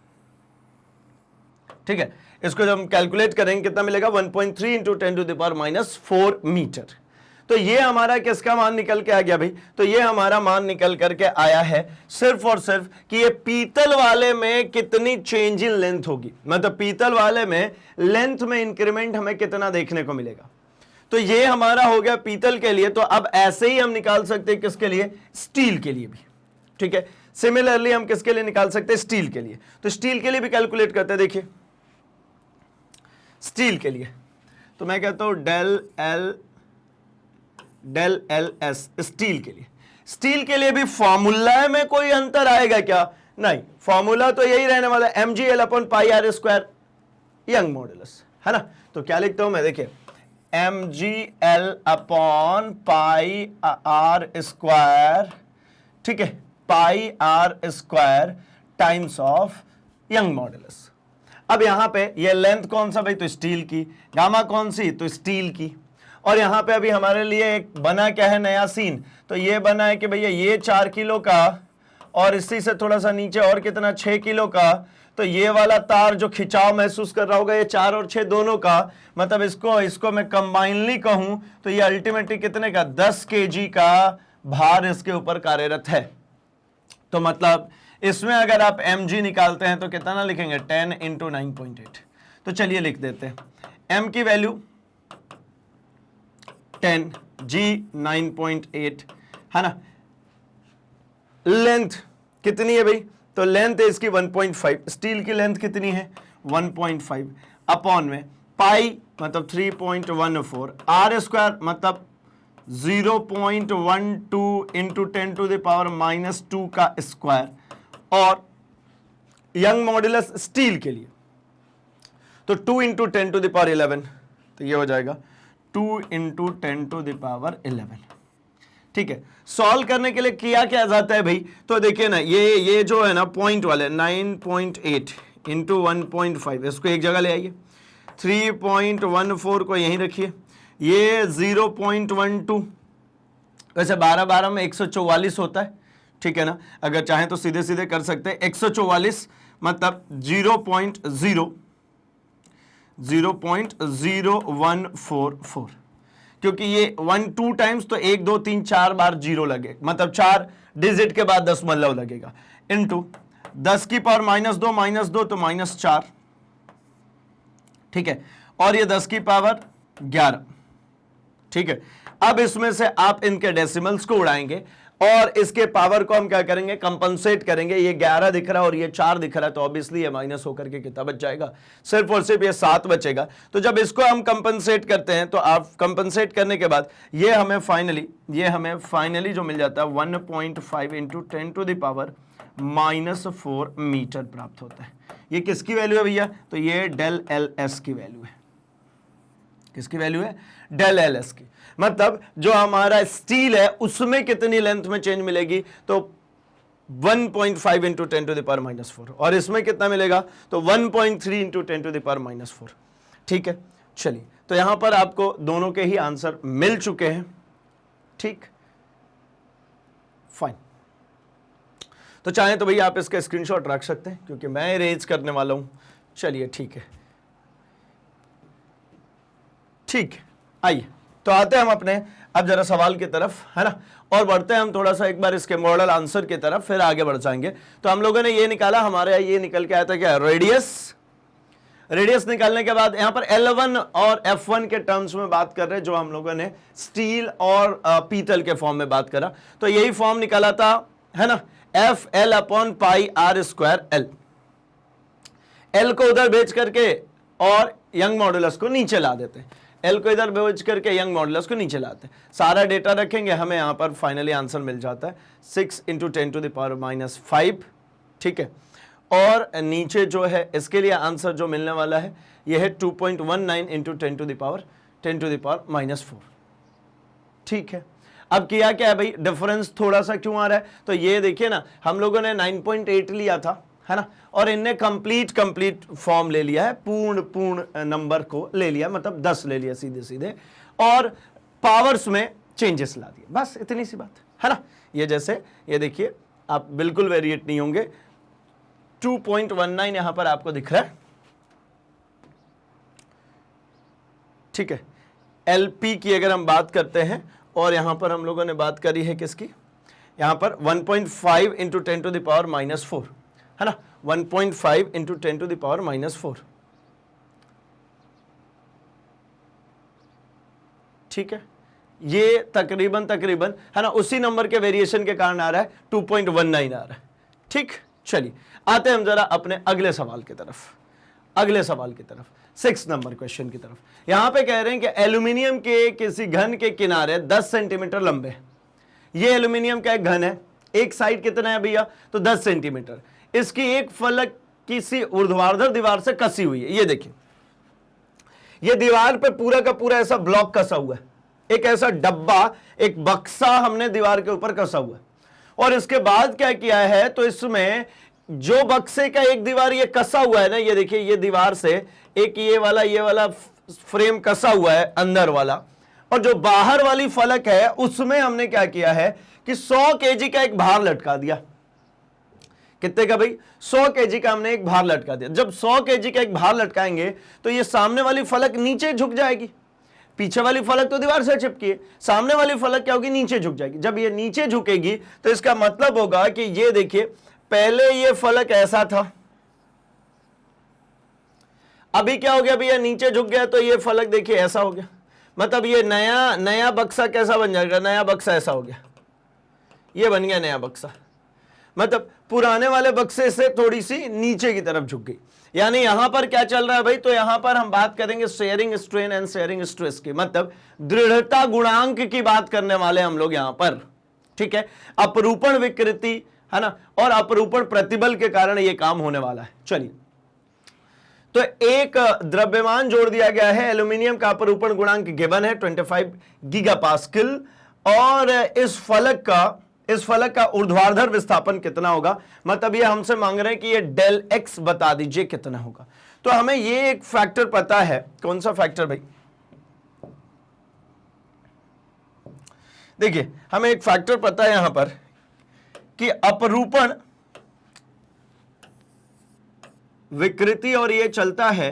ठीक है। इसको जब हम कैलकुलेट करेंगे कितना मिलेगा, 1.3 into 10 to the power -4 meter. तो ये हमारा किसका मान निकल के आ गया भाई, तो ये हमारा मान निकल करके आया है सिर्फ और सिर्फ कि ये पीतल वाले में कितनी चेंज इन लेंथ होगी, मतलब पीतल वाले में लेंथ में इंक्रीमेंट हमें कितना देखने को मिलेगा। तो ये हमारा हो गया पीतल के लिए। तो अब ऐसे ही हम निकाल सकते हैं किसके लिए, स्टील के लिए भी, ठीक है। सिमिलरली हम किसके लिए निकाल सकते हैं, स्टील के लिए। तो स्टील के लिए भी कैलकुलेट करते हैं, देखिए स्टील के लिए तो मैं कहता हूं डेल एल एस स्टील के लिए। स्टील के लिए भी फॉर्मूला में कोई अंतर आएगा क्या, नहीं, फॉर्मूला तो यही रहने वाला है, mgl upon pi r square Young modulus, है ना। तो क्या लिखता हूं मैं, देखिए mgl upon pi r square, ठीक है, pi r square times of Young modulus. अब यहां पे ये लेंथ कौन सा भाई, तो स्टील की, गामा कौन सी, तो स्टील की, और यहां पे अभी हमारे लिए एक बना क्या है, नया सीन, तो ये बना है कि भैया ये 4 किलो का और इसी से थोड़ा सा नीचे और कितना 6 किलो का, तो ये वाला तार जो खिंचाव महसूस कर रहा होगा ये 4 और 6 दोनों का, मतलब इसको मैं कंबाइनली कहूं तो ये अल्टीमेटली कितने का, 10 kg का भार इसके ऊपर कार्यरत है। तो मतलब इसमें अगर आप mg निकालते हैं तो कितना लिखेंगे, 10 इंटू 9.8। तो चलिए लिख देते हैं, m की वैल्यू 10, g 9.8, है ना। लेंथ कितनी है भाई, तो लेंथ है इसकी 1.5, स्टील की लेंथ कितनी है 1.5 अपॉन में पाई मतलब 3.14, आर स्क्वायर मतलब 0.12 इंटू 10⁻⁻² का स्क्वायर, और यंग मॉड्यूलस स्टील के लिए तो 2 इंटू 10⁻11, तो ये हो जाएगा 2 इंटू 10⁻11। ठीक है, सॉल्व करने के लिए किया क्या जाता है भाई, तो देखिए ना ये जो है ना पॉइंट वाले 9.8 इंटू 1.5, इसको एक जगह ले आइए, 3.14 को यहीं रखिए, ये 0.12, वैसे 12 में 144 होता है, ठीक है ना, अगर चाहें तो सीधे सीधे कर सकते हैं, 144 मतलब 0.0144, क्योंकि ये 1 2 टाइम्स तो 1 2 3 4 बार जीरो लगे, मतलब 4 डिजिट के बाद दशमलव लगेगा, इनटू 10 की पावर -2 तो -4, ठीक है, और ये 10 की पावर 11, ठीक है। अब इसमें से आप इनके डेसिमल्स को उड़ाएंगे और इसके पावर को हम क्या करेंगे, कंपनसेट करेंगे। ये 11 दिख रहा है और ये 4 दिख रहा है, तो ऑब्वियसली ये माइनस होकर के कितना बच जाएगा, सिर्फ और सिर्फ ये 7 बचेगा। तो जब इसको हम कंपनसेट करते हैं तो आप कंपनसेट करने के बाद ये हमें फाइनली जो मिल जाता है 1.5 इंटू 10⁻⁻4 मीटर प्राप्त होता है। ये किसकी वैल्यू है भैया, तो ये डेल एल एस की वैल्यू है। किसकी वैल्यू है, डेल एल एस की, मतलब जो हमारा स्टील है उसमें कितनी लेंथ में चेंज मिलेगी, तो 1.5 इंटू 10⁻⁻4, और इसमें कितना मिलेगा, तो 1.3 इंटू 10⁻⁻4। ठीक है, चलिए, तो यहां पर आपको दोनों के ही आंसर मिल चुके हैं। ठीक, फाइन। तो चाहे तो भैया आप इसका स्क्रीनशॉट रख सकते हैं, क्योंकि मैं इरेज करने वाला हूं। चलिए ठीक है, ठीक है, आइए तो आते हैं हम अपने अब जरा सवाल की तरफ, है ना, और बढ़ते हैं हम थोड़ा सा एक बार इसके मॉडल आंसर की तरफ, फिर आगे बढ़ जाएंगे। तो हम लोगों ने ये निकाला, हमारे यहाँ ये निकल के आया था क्या, रेडियस निकालने के बाद यहाँ पर L1 और F1 के टर्म्स में बात कर रहे हैं, जो हम लोगों ने स्टील और पीतल के फॉर्म में बात करा, तो यही फॉर्म निकाला था, है ना, FL upon pi R square L। L को उधर भेज करके और यंग मॉडुलस को नीचे ला देते हैं, L को इधर भेज करके यंग मॉडुलस को नीचे लाते हैं, सारा डेटा रखेंगे, हमें यहां पर फाइनली आंसर मिल जाता है 6 इंटू 10⁻⁵। ठीक है, और नीचे जो है इसके लिए आंसर जो मिलने वाला है यह है 2.19 इंटू 10⁻⁻4। ठीक है, अब किया क्या है भाई, डिफरेंस थोड़ा सा क्यों आ रहा है, तो ये देखिए ना, हम लोगों ने 9.8 लिया था, है ना, और इनने कंप्लीट फॉर्म ले लिया है, पूर्ण नंबर को ले लिया, मतलब 10 ले लिया सीधे सीधे, और पावर्स में चेंजेस ला दिए, बस इतनी सी बात है ना। ये जैसे ये देखिए, आप बिल्कुल वेरिएट नहीं होंगे, 2.19 यहां पर आपको दिख रहा है। ठीक है, एलपी की अगर हम बात करते हैं, और यहां पर हम लोगों ने बात करी है किसकी, यहां पर 1.5 इंटू 10⁻⁻4, है ना, 1.5 इंटू 10⁻⁻4। ठीक है, ये तकरीबन है ना, उसी नंबर के वेरिएशन के कारण आ रहा है, 2.19 आ रहा है। ठीक, चलिए आते हैं हम जरा अपने अगले सवाल की तरफ, 6 नंबर क्वेश्चन की तरफ। यहां पे कह रहे हैं कि एल्यूमिनियम के किसी घन के किनारे 10 सेंटीमीटर लंबे, ये एल्यूमिनियम का एक घन है, एक साइड कितना है भैया, तो 10 सेंटीमीटर, इसकी एक फलक किसी ऊर्ध्वाधर दीवार से कसी हुई है। ये देखिए, ये दीवार पे पूरा का पूरा ऐसा ब्लॉक कसा हुआ है, एक ऐसा डब्बा, एक बक्सा हमने दीवार के ऊपर कसा हुआ है, और इसके बाद क्या किया है, तो इसमें जो बक्से का एक दीवार ये कसा हुआ है ना, ये देखिए, ये दीवार से एक ये वाला फ्रेम कसा हुआ है अंदर वाला, और जो बाहर वाली फलक है उसमें हमने क्या किया है कि 100 केजी का एक भार लटका दिया। कितने का भाई, 100 केजी का हमने एक भार लटका दिया। जब 100 केजी का एक भार लटकाएंगे तो ये सामने वाली फलक नीचे झुक जाएगी, पीछे वाली फलक तो दीवार से चिपकी है, सामने वाली फलक क्या होगी, नीचे झुक जाएगी। जब ये नीचे झुकेगी तो इसका मतलब होगा कि ये देखिए, पहले ये फलक ऐसा था, अभी क्या हो गया भैया, नीचे झुक गया, तो ये फलक देखिए ऐसा हो गया, मतलब ये नया बक्सा कैसा बन जाएगा, नया बक्सा ऐसा हो गया, ये बन गया नया बक्सा। मतलब पुराने वाले बक्से से थोड़ी सी नीचे की तरफ झुक गई। यानी यहां पर क्या चल रहा है भाई, तो यहां पर हम बात करेंगे sharing strain and sharing stress की, मतलब दृढ़ता गुणांक की बात करने वाले हम लोग यहां पर, ठीक है। अपरूपण विकृति है ना, और अपरूपण प्रतिबल के कारण यह काम होने वाला है। चलिए, तो एक द्रव्यमान जोड़ दिया गया है, एल्यूमिनियम का अपरूपण गुणांक गिवन है 25 गीगापास्कल, और इस फलक का ऊर्ध्वाधर विस्थापन कितना होगा, मतलब ये हमसे मांग रहे हैं कि ये डेल एक्स बता दीजिए कितना होगा। तो हमें ये एक फैक्टर पता है, कौन सा फैक्टर भाई, देखिए हमें एक फैक्टर पता है यहां पर कि अपरूपण विकृति और ये चलता है,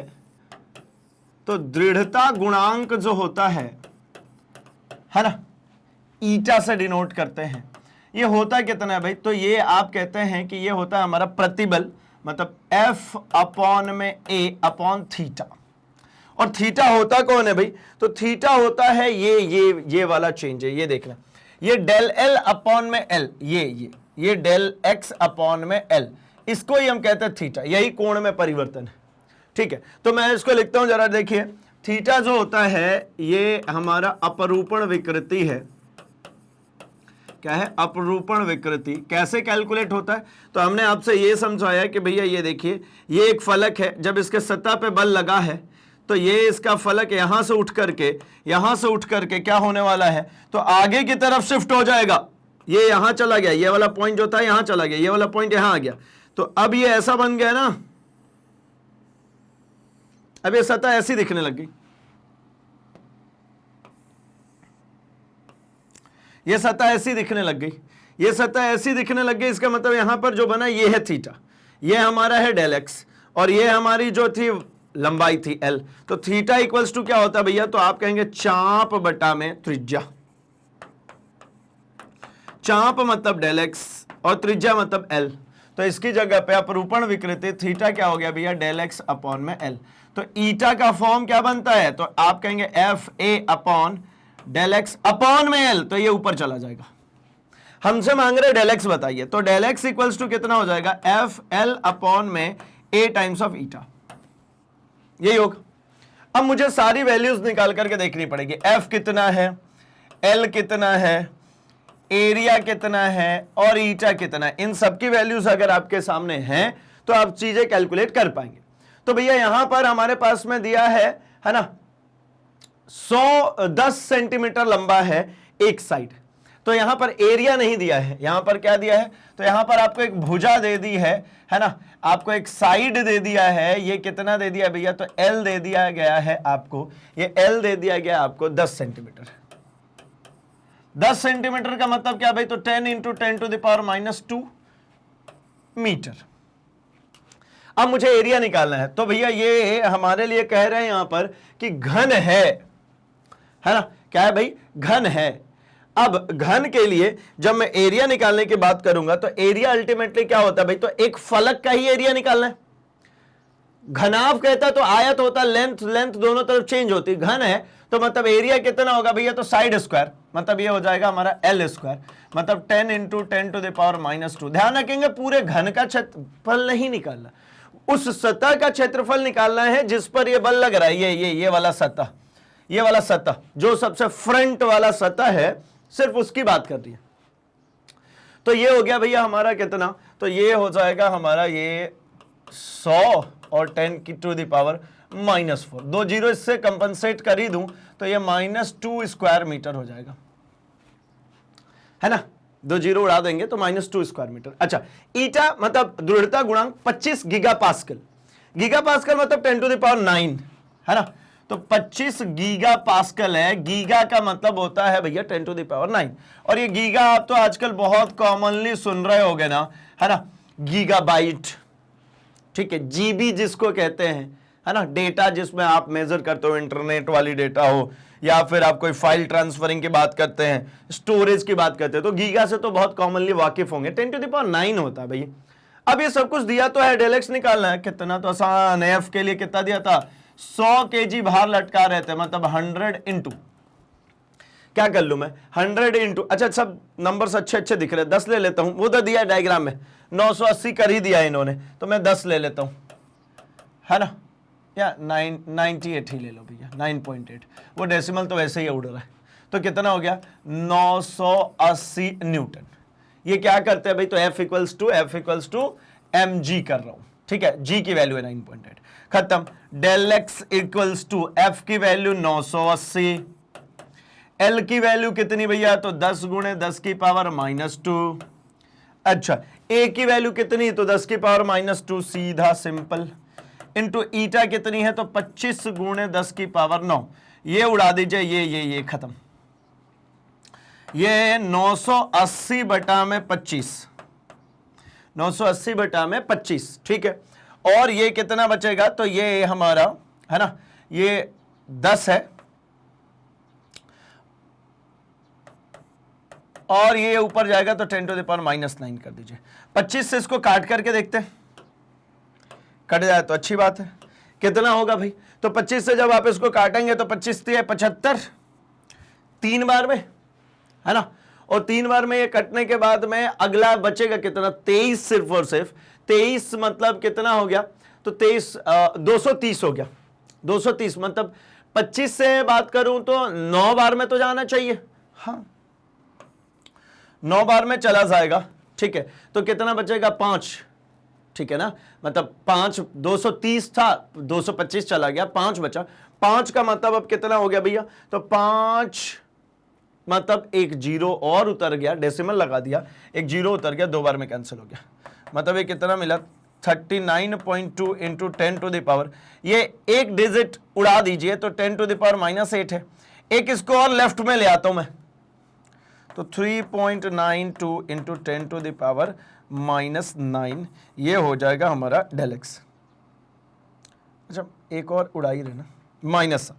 तो दृढ़ता गुणांक जो होता है ना, ईटा से डिनोट करते हैं। ये होता कितना है भाई, तो ये आप कहते हैं कि ये होता है हमारा प्रतिबल, मतलब F अपॉन में A अपॉन थीटा। और थीटा होता कौन है भाई, तो थीटा होता है ये वाला चेंज है, ये देखना, ये डेल L अपॉन में L, ये डेल X अपॉन में L, इसको ही हम कहते हैं थीटा, यही कोण में परिवर्तन है, ठीक है। तो मैं इसको लिखता हूं, जरा देखिए, थीटा जो होता है ये हमारा अपरूपण विकृति है। क्या है, अपरूपण विकृति। कैसे कैलकुलेट होता है, तो हमने आपसे ये समझाया कि भैया ये देखिए, ये एक फलक है, जब इसके सतह पे बल लगा है तो ये इसका फलक यहां से उठ करके क्या होने वाला है, तो आगे की तरफ शिफ्ट हो जाएगा। ये यहां चला गया, ये वाला पॉइंट जो था यहां चला गया, ये वाला पॉइंट यहां आ गया, तो अब ये ऐसा बन गया ना, अब ये सतह ऐसी दिखने लग गई, ये सतह ऐसी दिखने लग गई, ये सतह ऐसी दिखने लग गई। इसका मतलब यहां पर जो बना ये है थीटा, ये हमारा है डेल एक्स, और ये हमारी जो थी लंबाई थी एल। तो थीटा इक्वल्स टू क्या होता है भैया, तो आप कहेंगे चाप बटा में त्रिज्या। चाप मतलब डेल एक्स और त्रिज्या मतलब एल, तो इसकी जगह पे अपरूपण विकृति थीटा क्या हो गया भैया, डेल एक्स अपॉन में एल। तो ईटा का फॉर्म क्या बनता है, तो आप कहेंगे F A upon del X upon में एल, तो ये ऊपर चला जाएगा। हमसे मांग रहे डेल एक्स बताइए, तो डेल एक्स इक्वल्स टू कितना हो जाएगा, एफ एल अपॉन में ए टाइम्स ऑफ ईटा, यही होगा। अब मुझे सारी वैल्यूज निकाल करके देखनी पड़ेगी, एफ कितना है, एल कितना है, एरिया कितना है और ईटा कितना है। इन सबकी वैल्यूज अगर आपके सामने हैं तो आप चीजें कैलकुलेट कर पाएंगे। तो भैया यहां पर हमारे पास में दिया है ना, 10 सेंटीमीटर लंबा है एक साइड, तो यहां पर एरिया नहीं दिया है। यहां पर क्या दिया है, तो यहां पर आपको एक भुजा दे दी है ना, आपको एक साइड दे दिया है, ये कितना दे दिया भैया, तो एल दे दिया गया है आपको, ये एल दे दिया गया आपको 10 सेंटीमीटर। 10 सेंटीमीटर का मतलब क्या भाई, तो 10 into 10 to the power -2 meter. अब मुझे एरिया निकालना है, तो भैया ये हमारे लिए कह रहे हैं यहां पर कि घन है ना, क्या है भाई, घन है। अब घन के लिए जब मैं एरिया निकालने की बात करूंगा, तो एरिया अल्टीमेटली क्या होता है भाई, तो एक फलक का ही एरिया निकालना है। घनाभ कहता तो आयत होता, लेंथ दोनों तरफ चेंज होती, घन है तो मतलब एरिया कितना होगा भैया, तो साइड स्क्वायर, मतलब ये हो जाएगा हमारा एल स्क्वायर, मतलब 10 इंटू 10 टू द पावर -2। ध्यान रखेंगे पूरे घन का क्षेत्रफल नहीं निकालना, उस सतह का क्षेत्रफल निकालना है जिस पर ये बल लग रहा है, ये वाला सतह, ये वाला सतह जो सबसे फ्रंट वाला सतह है, सिर्फ उसकी बात कर रही है। तो ये हो गया भैया हमारा कितना, तो ये हो जाएगा हमारा ये 100 और 10 की टू द पावर -4, 2 जीरो इससे कंपनसेट कर ही दूं तो ये -2 स्क्वायर मीटर हो जाएगा, है ना, 2 जीरो उड़ा देंगे तो -2 स्क्वायर मीटर। अच्छा, ईटा मतलब दृढ़ता गुणांक 25 गीगापास्कल, गीगापास्कल मतलब 10 टू द पावर 9, है ना, तो 25 गीगापास्कल है। गीगा का मतलब होता है भैया 10 टू द पावर 9, और ये गीगा आप तो आजकल बहुत कॉमनली सुन रहे होगे ना, है ना, गीगाबाइट, ठीक है, जीबी जिसको कहते हैं, है ना, डेटा जिसमें आप मेजर करते हो, इंटरनेट वाली डेटा हो या फिर आप कोई फाइल ट्रांसफरिंग की बात करते हैं, स्टोरेज की बात करते हैं, तो गीगा से तो बहुत कॉमनली वाकिफ होंगे। 10 टू द पावर 9 होता है भैया। अब ये सब कुछ दिया तो है, डेल एक्स निकालना है, कितना तो आसान है। एफ के लिए कितना दिया था, 100 kg भार लटका रहे थे, मतलब 100 इंटू क्या कर लूं मैं 100 इंटू, अच्छा सब नंबर्स अच्छे अच्छे दिख रहे हैं, 10 ले लेता हूं, वो तो दिया है डायग्राम में 980 कर ही दिया है इन्होंने, तो मैं 10 ले लेता हूं, है ना, या 98 ही ले लो भैया, 9.8, वो डेसिमल तो वैसे ही उड़ रहा है, तो कितना हो गया 980 न्यूटन। ये क्या करते हैं भाई, तो F इक्वल्स टू mg कर रहा हूं, ठीक है, g की वैल्यू है 9.8, खत्म। Del x equals to f की वैल्यू 980, L की वैल्यू कितनी भैया, तो 10 गुणे 10 की पावर -2, अच्छा A की वैल्यू कितनी, तो 10 की पावर -2, सीधा सिंपल, इंटू ईटा कितनी है, तो 25 गुणे 10 की पावर 9, ये उड़ा दीजिए, ये खत्म, ये 980 बटा में 25, 980 बटा में 25, ठीक है, और ये कितना बचेगा, तो ये हमारा है ना, ये 10 है, और ये ऊपर जाएगा तो 10 टू द पावर -9 कर दीजिए। 25 से इसको काट करके देखते हैं, कट जाए तो अच्छी बात है, कितना होगा भाई, तो 25 से जब आप इसको काटेंगे तो 25 75, 3 बार में, है ना, और 3 बार में ये कटने के बाद में अगला बचेगा कितना, 23, सिर्फ और सिर्फ 23, मतलब कितना हो गया, तो 23 230 हो गया, 230 मतलब 25 से बात करूं तो 9 बार में तो जाना चाहिए, हाँ 9 बार में चला जाएगा, ठीक है, तो कितना बचेगा 5, ठीक है ना, मतलब 5, 230 था, 225 चला गया, 5 बचा, 5 का मतलब अब कितना हो गया भैया, तो 5 मतलब एक जीरो और उतर गया, डेसिमल लगा दिया, एक जीरो उतर गया, 2 बार में कैंसिल हो गया, मतलब ये कितना मिला 39.2 इंटू 10 टू द पावर, ये एक डिजिट उड़ा दीजिए तो 10 टू द पावर -8 है, एक इसको और लेफ्ट में ले आता हूं मैं, तो 3.92 इंटू 10 टू द पावर -9, ये हो जाएगा हमारा डेल एक्स। अच्छा एक और उड़ा ही रहना, -7,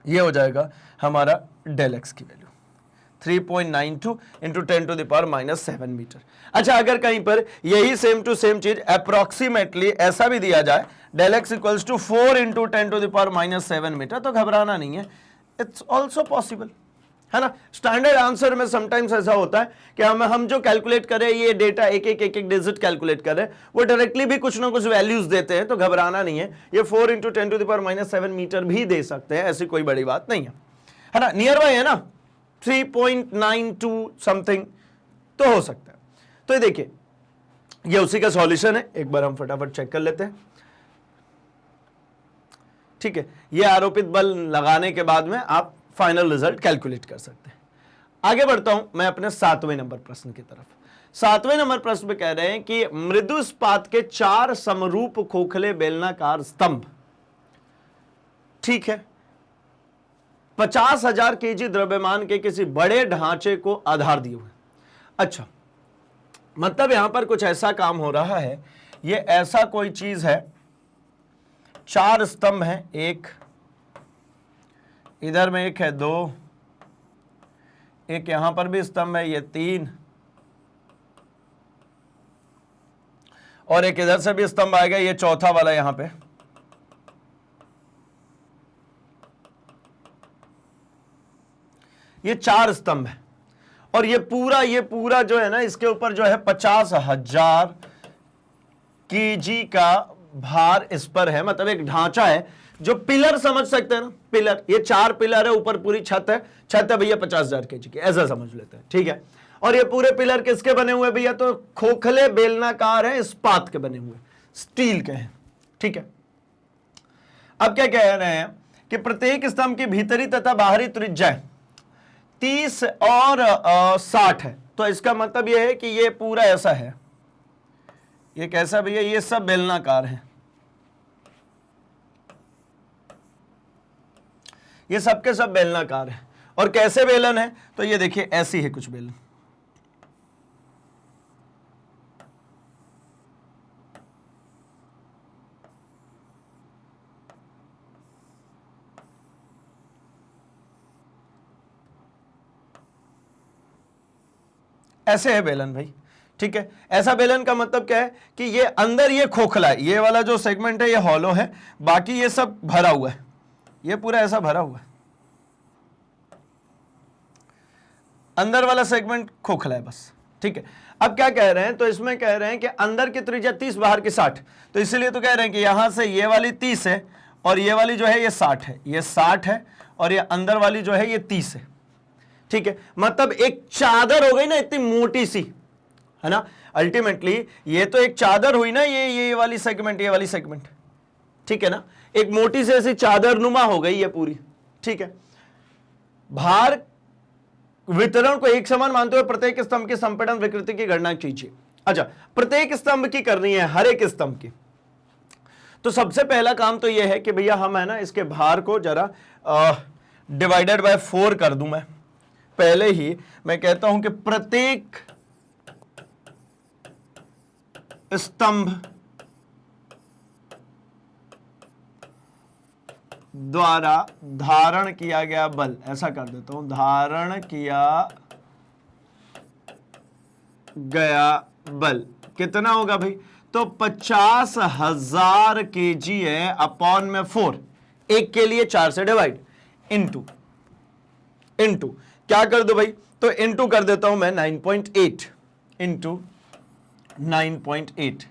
ये हो जाएगा हमारा डेल एक्स की value 3.92 into 10 to the power -7 meter. अच्छा अगर कहीं पर यही सेम टू सेम चीज अप्रोक्सीमेटली ऐसा भी दिया जाए, del X equals to 4 into 10 to the power -7 meter, तो घबराना नहीं है, इट्स ऑल्सो पॉसिबल, है ना। स्टैंडर्ड आंसर में समटाइम्स ऐसा होता है कि हम जो कैलकुलेट करें, ये डेटा एक एक डिजिट कैलकुलेट करें, वो डायरेक्टली भी कुछ ना कुछ वैल्यूज देते हैं, तो घबराना नहीं है, ये 4 into 10 to the power -7 meter भी दे सकते हैं, ऐसी कोई बड़ी बात नहीं है ना, नियर बाय है ना, 3.92 समथिंग तो हो सकता है। तो ये देखिए ये उसी का सॉल्यूशन है, एक बार हम फटाफट चेक कर लेते हैं, ठीक है, ये आरोपित बल लगाने के बाद में आप फाइनल रिजल्ट कैलकुलेट कर सकते हैं। आगे बढ़ता हूं मैं अपने 7वें नंबर प्रश्न की तरफ। 7वें नंबर प्रश्न में कह रहे हैं कि मृदु इस्पात के 4 समरूप खोखले बेलनाकार स्तंभ, ठीक है, 50,000 केजी द्रव्यमान के किसी बड़े ढांचे को आधार दिए हुए। अच्छा मतलब यहां पर कुछ ऐसा काम हो रहा है, ये ऐसा कोई चीज है, 4 स्तंभ हैं, एक इधर में एक है, 2, एक यहां पर भी स्तंभ है, ये 3, और एक इधर से भी स्तंभ आएगा, ये चौथा वाला यहां पे, ये 4 स्तंभ है, और ये पूरा जो है ना, इसके ऊपर जो है 50,000 केजी का भार इस पर है, मतलब एक ढांचा है, जो पिलर समझ सकते हैं ना, पिलर, ये 4 पिलर है, ऊपर पूरी छत है भैया 50,000 केजी की, ऐसा समझ लेते हैं, ठीक है। और ये पूरे पिलर किसके बने हुए भैया, तो खोखले बेलनाकार हैं, इस्पात के बने हुए, स्टील के हैं, ठीक है। अब क्या कह रहे हैं कि प्रत्येक स्तंभ की भीतरी तथा बाहरी त्रिज्या 30 और 60 है, तो इसका मतलब यह है कि ये पूरा ऐसा है, ये कैसा भैया, ये सब बेलनाकार है, ये सबके सब बेलनाकार है, और कैसे बेलन है, तो ये देखिए ऐसी है कुछ बेलन, ऐसे है बेलन भाई, ठीक है। ऐसा बेलन का मतलब क्या है कि ये अंदर ये खोखला है, ये वाला जो सेगमेंट है ये हॉलो है, बाकी ये सब भरा हुआ है, ये पूरा ऐसा भरा हुआ है, अंदर वाला सेगमेंट खोखला है बस, ठीक है। अब क्या कह रहे हैं, तो इसमें कह रहे हैं कि अंदर की त्रिज्या 30, बाहर की 60, तो इसलिए तो कह रहे हैं कि यहां से ये वाली 30 है और ये वाली जो है ये 60 है, ये 60 है और ये अंदर वाली जो है ये 30 है, ठीक है। मतलब एक चादर हो गई ना इतनी मोटी सी, है ना, अल्टीमेटली ये तो एक चादर हुई ना, ये वाली सेगमेंट, ये वाली सेगमेंट, ठीक है ना, एक मोटी सी ऐसी चादर नुमा हो गई ये पूरी, ठीक है। भार वितरण को एक समान मानते हुए प्रत्येक स्तंभ की संपीड़न विकृति की गणना कीजिए। अच्छा, प्रत्येक स्तंभ की करनी है, हर एक स्तंभ की। तो सबसे पहला काम तो यह है कि भैया हम है ना इसके भार को जरा डिवाइडेड बाय 4 कर दूं। मैं पहले ही मैं कहता हूं कि प्रत्येक स्तंभ द्वारा धारण किया गया बल, ऐसा कर देता हूं, धारण किया गया बल कितना होगा भाई, तो 50,000 kg है अपॉन में 4, एक के लिए 4 से डिवाइड, इनटू क्या कर दो भाई, तो इनटू कर देता हूं मैं 9.8 इंटू 9.8,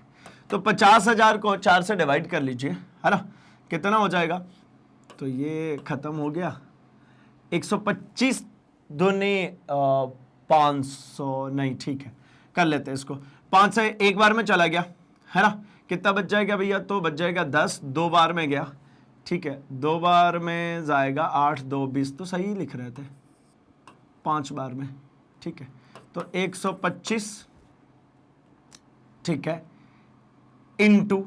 तो 50,000 को 4 से डिवाइड कर लीजिए, है ना, कितना हो जाएगा, तो ये खत्म हो गया, 125 दूनी 500 नहीं, ठीक है कर लेते हैं इसको, 5 से एक बार में चला गया, है ना, कितना बच जाएगा भैया, तो बच जाएगा 10, 2 बार में गया, ठीक है, 2 बार में जाएगा 8, 2 20, तो सही लिख रहे थे, 5 बार में, ठीक है, तो 125, ठीक है, इंटू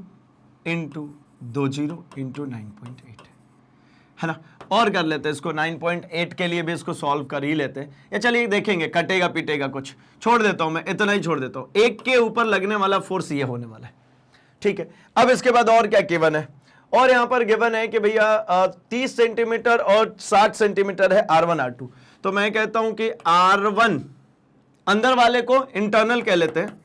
20 इंटू 9.8, है ना, और कर लेते हैं इसको, 9.8 के लिए भी इसको सॉल्व कर ही लेते हैं, या चलिए देखेंगे कटेगा पीटेगा कुछ, छोड़ देता हूं मैं, इतना ही छोड़ देता हूं, एक के ऊपर लगने वाला फोर्स ये होने वाला है, ठीक है। अब इसके बाद और क्या गिवन है, और यहां पर गिवन है कि भैया 30 सेंटीमीटर और 60 सेंटीमीटर है R1 R2, तो मैं कहता हूं कि R1 अंदर वाले को इंटरनल कह लेते हैं,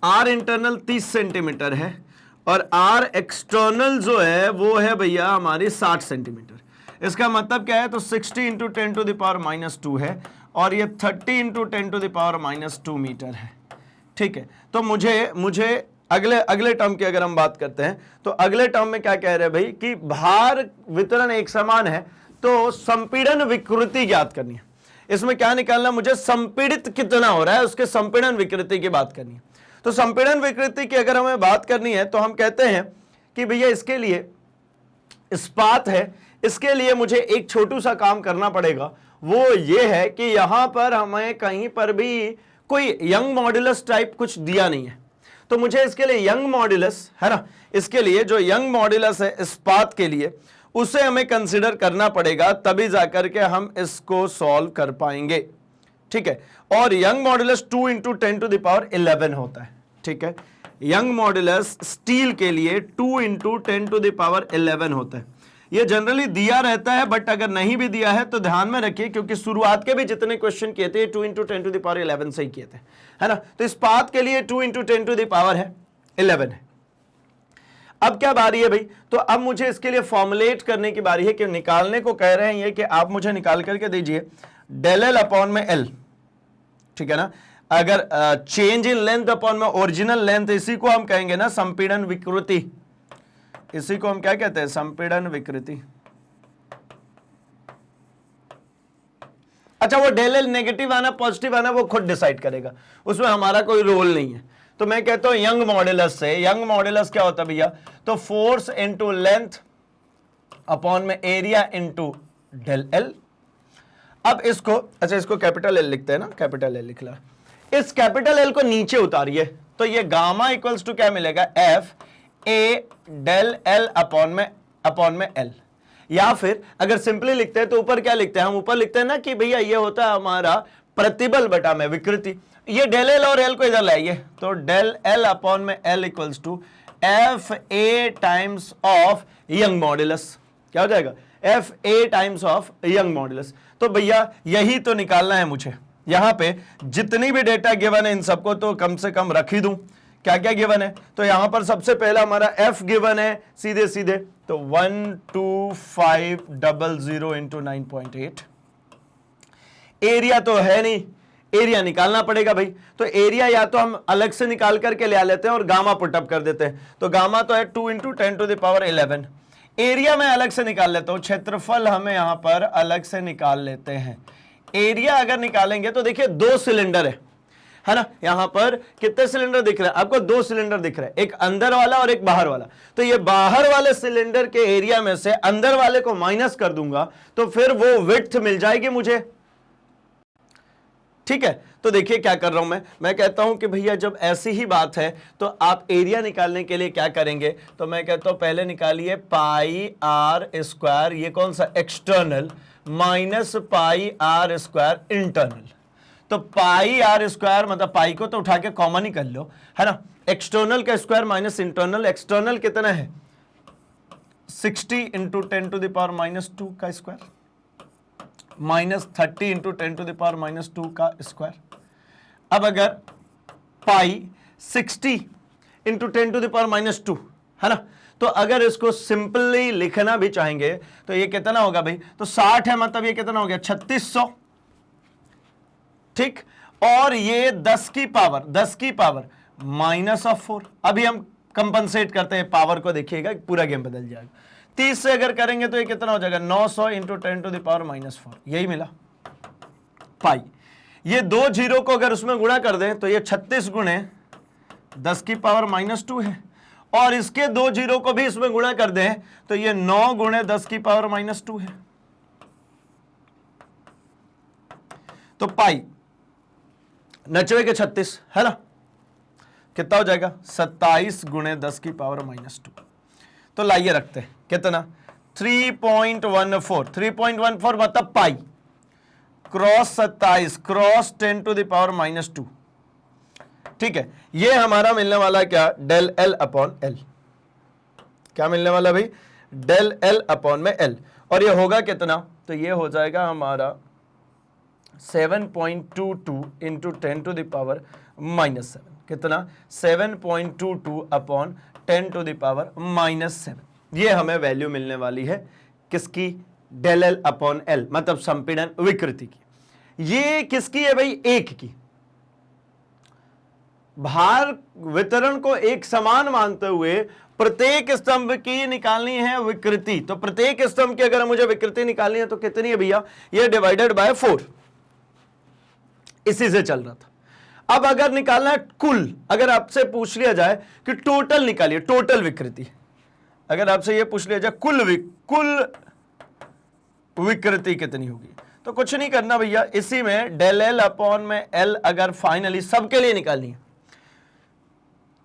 R इंटरनल 30 सेंटीमीटर है और R एक्सटर्नल जो है वो है भैया हमारी 60 सेंटीमीटर। इसका मतलब क्या है, तो 60 इंटू 10 टू द पावर -2 है और ये 30 into 10 to the power -2 meter है, ठीक है। तो मुझे अगले टर्म की अगर हम बात करते हैं तो अगले टर्म में क्या कह रहे हैं भाई कि भार वितरण एक समान है, तो संपीड़न विकृति ज्ञात करनी है। इसमें क्या निकालना, मुझे संपीड़ित कितना हो रहा है उसके संपीड़न विकृति की बात करनी है। तो संपीड़न विकृति की अगर हमें बात करनी है तो हम कहते हैं कि भैया इसके लिए इस्पात है, इसके लिए मुझे एक छोटू सा काम करना पड़ेगा, वो ये है कि यहां पर हमें कहीं पर भी कोई यंग मॉड्यूलस टाइप कुछ दिया नहीं है, तो मुझे इसके लिए यंग मॉड्यूलस, है ना, इसके लिए जो यंग मॉड्यूलस है इस्पात के लिए उसे हमें कंसिडर करना पड़ेगा, तभी जाकर के हम इसको सॉल्व कर पाएंगे, ठीक है। और Young modulus 2 into 10 to the power 11 होता है, ठीक है। यंग मॉड्यूलस स्टील के लिए 2 इंटू 10 टू द पावर 11 होता है। ये जनरली दिया रहता है, बट अगर नहीं भी दिया है तो ध्यान में रखिए, क्योंकि शुरुआत के भी जितने क्वेश्चन किए थे 2 इंटू 10 टू द पावर 11 से ही किए थे, है ना। तो इस पाथ के लिए 2 इंटू 10 टू द पावर है 11 है। अब क्या बारी है भाई, तो अब मुझे इसके लिए फॉर्मुलेट करने की बारी है कि निकालने को कह रहे हैं ये कि आप मुझे निकाल करके दीजिए डेल एल अपॉन में एल, ठीक है ना। अगर चेंज इन लेंथ अपॉन में ओरिजिनल लेंथ, इसी को हम कहेंगे ना संपीड़न विकृति, इसी को हम क्या कहते हैं, संपीड़न विकृति। अच्छा, वो डेल एल नेगेटिव आना पॉजिटिव आना वो खुद डिसाइड करेगा, उसमें हमारा कोई रोल नहीं है। तो मैं कहता हूं यंग मॉड्यूलस से, यंग मॉड्यूलस क्या होता है भैया, तो फोर्स इनटू लेंथ अपॉन में एरिया इनटू डेल एल। अब इसको, अच्छा इसको कैपिटल एल लिखते हैं ना, कैपिटल एल लिख ला, इस कैपिटल एल को नीचे उतारिए तो ये गामा इक्वल्स टू क्या मिलेगा, F A del L upon में एल। या फिर अगर सिंपली लिखते हैं तो ऊपर क्या लिखते हैं, हम ऊपर लिखते हैं ना कि भैया ये होता है हमारा प्रतिबल बटा में विकृति। ये डेल एल और एल को इधर लाइए, तो डेल एल अपॉन में L equals to F A times of Young modulus. क्या हो जाएगा, F A times of Young modulus. तो भैया यही तो निकालना है मुझे। यहां पे जितनी भी डेटा गिवन है इन सबको तो कम से कम रख ही दूं। क्या क्या गिवन है, तो यहां पर सबसे पहला हमारा एफ गिवन है सीधे सीधे, तो 12500 इंटू 9.8 एरिया तो है नहीं, एरिया निकालना पड़ेगा भाई। तो एरिया या तो हम अलग से निकाल करके ले आ लेते हैं और गामा पुटअप कर देते हैं। तो गामा तो है 2 × 10⁻11। एरिया मैं अलग से निकाल लेता हूं, क्षेत्रफल हमें यहां पर अलग से निकाल लेते हैं। एरिया अगर निकालेंगे तो देखिए 2 सिलेंडर है ना, यहां पर कितने सिलेंडर दिख रहे हैं आपको? 2 सिलेंडर दिख रहे हैं, एक अंदर वाला और एक बाहर वाला। तो ये बाहर वाले सिलेंडर के एरिया में से अंदर वाले को माइनस कर दूंगा तो फिर वो विड्थ मिल जाएगी मुझे, ठीक है। तो देखिए क्या कर रहा हूं मैं कहता हूं कि भैया जब ऐसी ही बात है तो आप एरिया निकालने के लिए क्या करेंगे, तो मैं कहता हूं पहले निकालिए πr², ये कौन सा? External, minus πr² internal. तो πr² मतलब पाई को तो उठा के कॉमन ही कर लो, है ना। एक्सटर्नल का स्क्वायर माइनस इंटरनल, एक्सटर्नल कितना है? 60 × 10⁻² का स्क्वायर माइनस 30 × 10⁻² का स्क्वायर। अब अगर पाई 60 × 10⁻², है ना, तो अगर इसको सिंपली लिखना भी चाहेंगे तो ये कितना होगा भाई? तो 60 है, मतलब ये कितना हो गया? 3600, ठीक। और ये 10 की पावर -4। अभी हम कंपनसेट करते हैं पावर को, देखिएगा पूरा गेम बदल जाएगा। 30 से अगर करेंगे तो ये कितना हो जाएगा? 900 × 10⁻⁴, यही मिला पाई। ये 2 जीरो को अगर उसमें गुणा कर दें तो ये 36 गुणे 10 की पावर -2 है, और इसके 2 जीरो को भी इसमें गुणा कर दें तो ये 9 गुणे 10 की पावर -2 है। तो पाई 90 के 36, है ना, कितना हो जाएगा? 27 गुणे 10 की पावर -2। तो लाइए रखते हैं कितना? 3.14। 3.14 मतलब पाई क्रॉस 27 क्रॉस 10⁻², ठीक है। ये हमारा मिलने वाला क्या? Del L/L। क्या मिलने वाला भाई? Del L/L। और ये होगा कितना? तो ये हो जाएगा हमारा 7.22 × 10⁻⁻7। कितना? 7.22/10⁻⁻7। ये हमें वैल्यू मिलने वाली है किसकी? डेल L/L, मतलब संपीड़न विकृति की। ये किसकी है भाई? एक की। भार वितरण को एक समान मानते हुए प्रत्येक स्तंभ की निकालनी है विकृति। तो प्रत्येक स्तंभ की अगर मुझे विकृति निकालनी है तो कितनी है भैया? ये डिवाइडेड बाय 4। इसी से चल रहा था। अब अगर निकालना है कुल, अगर आपसे पूछ लिया जाए कि टोटल निकालिए, टोटल विकृति, अगर आपसे ये पूछ लिया जाए कुल विकृति कितनी होगी, तो कुछ नहीं करना भैया, इसी में डेल L/L अगर फाइनली सबके लिए निकालनी है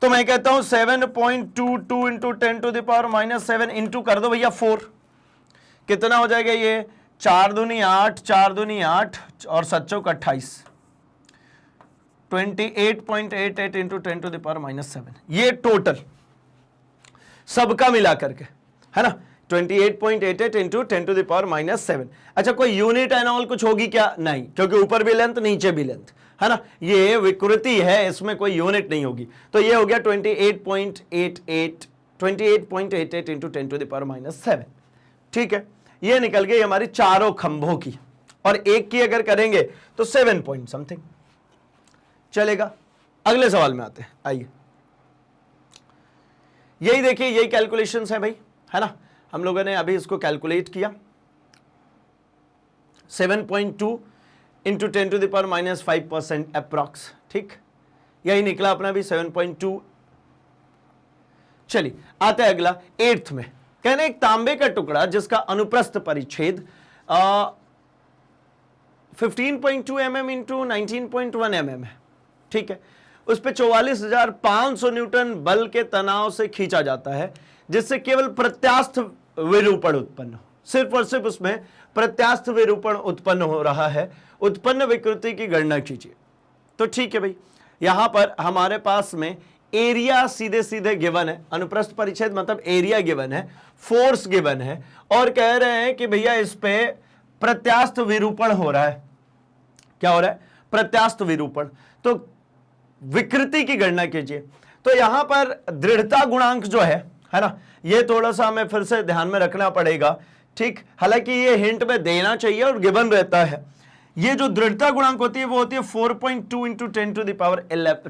तो मैं कहता हूं 7.22 × 10⁻⁻7 इंटू कर दो भैया 4। कितना हो जाएगा? ये 4 दूनी 8, 4 दूनी 8 और 7 चौक 28, 28.88 × 10⁻⁻7। ये टोटल सबका मिला करके, है ना, 28.88 × 10⁻⁻7। अच्छा, कोई यूनिट एंड ऑल कुछ होगी क्या? नहीं, क्योंकि ऊपर भी लेंथ नीचे भी लेंथ, है ना, ये विकृति है, इसमें कोई यूनिट नहीं होगी। तो ये हो गया 28.88 × 10⁻⁻7, ठीक है। ये निकल गई हमारी चारों खंभों की, और एक की अगर करेंगे तो 7 पॉइंट समथिंग चलेगा। अगले सवाल में आते हैं, आइए। यही देखिए, यही कैलकुलेशंस है भाई, है ना, हम लोगों ने अभी इसको कैलकुलेट किया। 7.2 × 10⁻⁻5% अप्रॉक्स, ठीक, यही निकला अपना भी 7.2। चलिए आते हैं अगला 8th में। कहने एक तांबे का टुकड़ा जिसका अनुप्रस्थ परिच्छेद 15.2 mm × 19.1 mm है, ठीक है, उस पे 44,500 न्यूटन बल के तनाव से खींचा जाता है, जिससे केवल प्रत्यास्थ विरूपण उत्पन्न हो, सिर्फ और सिर्फ उसमें प्रत्यास्थ विरूपण उत्पन्न हो रहा है। उत्पन्न विकृति की गणना कीजिए। तो ठीक है भाई, यहां पर हमारे पास में एरिया सीधे सीधे गिवन है, अनुप्रस्थ परिच्छेद मतलब एरिया गिवन है, फोर्स गिवन है, और कह रहे हैं कि भैया इस पे प्रत्यास्थ विरूपण हो रहा है। क्या हो रहा है? प्रत्यास्थ विरूपण। तो विकृति की गणना कीजिए। तो यहां पर दृढ़ता गुणांक जो है ना, ये थोड़ा सा हमें फिर से ध्यान में रखना पड़ेगा, ठीक। हालांकि ये हिंट में देना चाहिए और गिवन रहता है। ये जो दृढ़ता गुणांक होती है वो होती है 4.2 into 10 to the power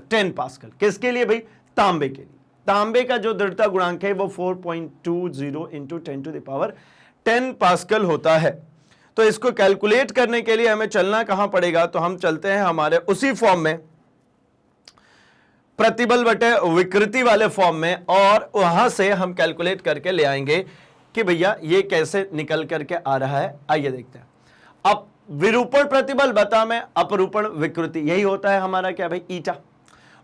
10 pascal. किसके लिए भाई? तांबे के लिए। तांबे का जो दृढ़ता गुणांक है वो 4.20 into 10 to the power 10 pascal होता है। तो इसको कैलकुलेट करने के लिए हमें चलना कहां पड़ेगा? तो हम चलते हैं हमारे उसी फॉर्म में, प्रतिबल बटे विकृति वाले फॉर्म में, और वहां से हम कैलकुलेट करके ले आएंगे कि भैया ये कैसे निकल करके आ रहा है। आइए देखते हैं। अब विरूपण प्रतिबल बटा में अपरूपण विकृति, यही होता है हमारा क्या भाई? ईटा।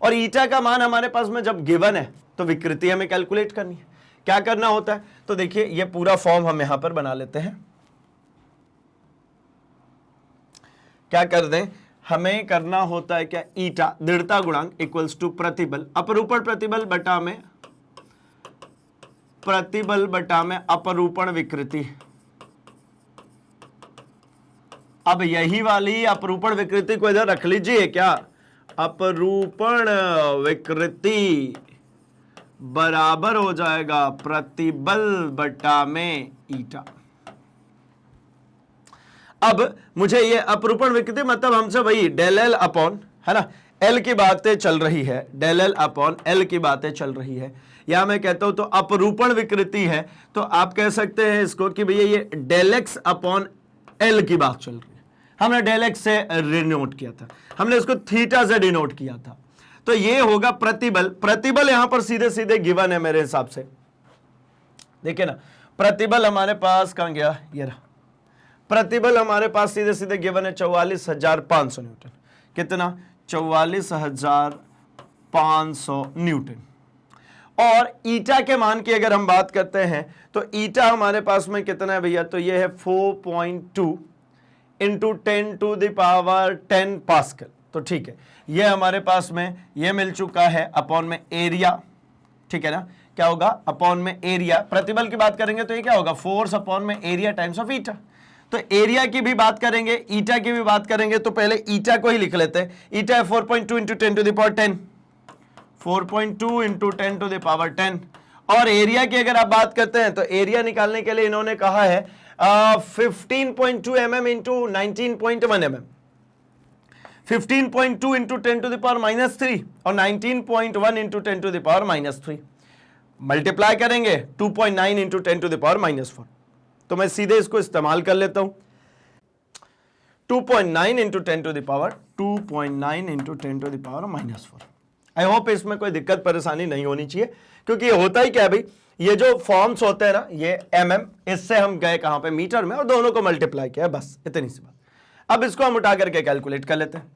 और ईटा का मान हमारे पास में जब गिवन है तो विकृति हमें कैलकुलेट करनी है। क्या करना होता है? तो देखिए ये पूरा फॉर्म हम यहां पर बना लेते हैं। क्या कर दें? हमें करना होता है क्या? ईटा दृढ़ता गुणांक इक्वल्स टू प्रतिबल, अपरूपण प्रतिबल बटा में प्रतिबल बटा में अपरूपण विकृति। अब यही वाली अपरूपण विकृति को इधर रख लीजिए। क्या? अपरूपण विकृति बराबर हो जाएगा प्रतिबल बटा में ईटा। अब मुझे ये अपरूपण विकृति मतलब हमसे वही डेल एल अपॉन, है ना, एल की बातें चल रही है, डेल एल अपॉन एल की बातें चल रही है, या मैं कहता हूं तो अपरूपण विकृति है, तो आप कह सकते हैं इसको कि भैया ये डेल एक्स अपॉन एल की बात चल रही है। हमने डेल एक्स से डिनोट किया था, हमने इसको थीटा से डिनोट किया था, तो ये होगा प्रतिबल। प्रतिबल यहां पर सीधे सीधे गिवन है मेरे हिसाब से। देखिए ना, प्रतिबल हमारे पास कहां गया? ये रहा। प्रतिबल हमारे पास सीधे सीधे गिवन है 44,500 न्यूटन। कितना? 44,500 न्यूटन। और ईटा के मान की अगर हम बात करते हैं तो ईटा हमारे पास में कितना है भैया? तो ये है 4.2 into 10 to the power 10 pascal. तो ठीक है, ये हमारे पास में ये मिल चुका है अपॉन में एरिया। ठीक है ना? क्या होगा? अपॉन में एरिया। प्रतिबल की बात करेंगे तो ये क्या होगा? फोर्स अपॉन में एरिया टाइम्स ऑफ ईटा। तो एरिया की भी बात करेंगे, ईटा की भी बात करेंगे, तो पहले ईटा को ही लिख लेते हैं। ईटा है 4.2 into 10 to the power 10, 4.2 into 10 to the power 10। और एरिया की अगर आप बात करते हैं तो एरिया निकालने के लिए इन्होंने कहा है 15.2 mm into 19.1 mm, 15.2 into 10 to the power -3 और 19.1 into 10 to the power -3 multiply करेंगे 2.9 इंटू 10 टू द पावर -4। तो मैं सीधे इसको इस्तेमाल कर लेता हूं, 2.9 into 10 to the power 2.9 into 10 to the power -4। I hope इसमें कोई दिक्कत परेशानी नहीं होनी चाहिए, क्योंकि ये होता ही क्या है भाई, ये जो फॉर्म्स होते हैं ना, ये mm, इससे हम गए कहां पे? मीटर में, और दोनों को मल्टीप्लाई किया, बस इतनी सी बात। अब इसको हम उठा करके कैलकुलेट कर लेते हैं।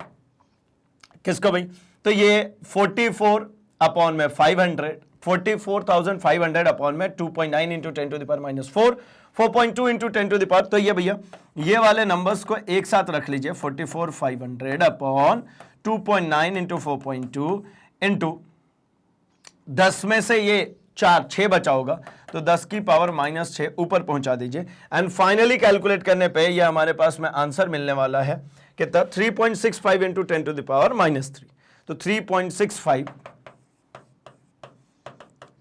किसको भाई? तो ये 44 अपॉन में 500, 44,500 अपॉन में 2.9 into 10 to the power -4, 4.2 into 10 to the power. तो ये भैया ये वाले नंबर्स को एक साथ रख लीजिए, 44,500 अपॉन 2.9 इंटू 4.2 इंटू 10 में से ये 6 बचा होगा, तो 10 की पावर -6 ऊपर पहुंचा दीजिए। एंड फाइनली कैलकुलेट करने पे ये हमारे पास में आंसर मिलने वाला है कितना? 3.65 इंटू 10 टू द पावर -3। तो 3.65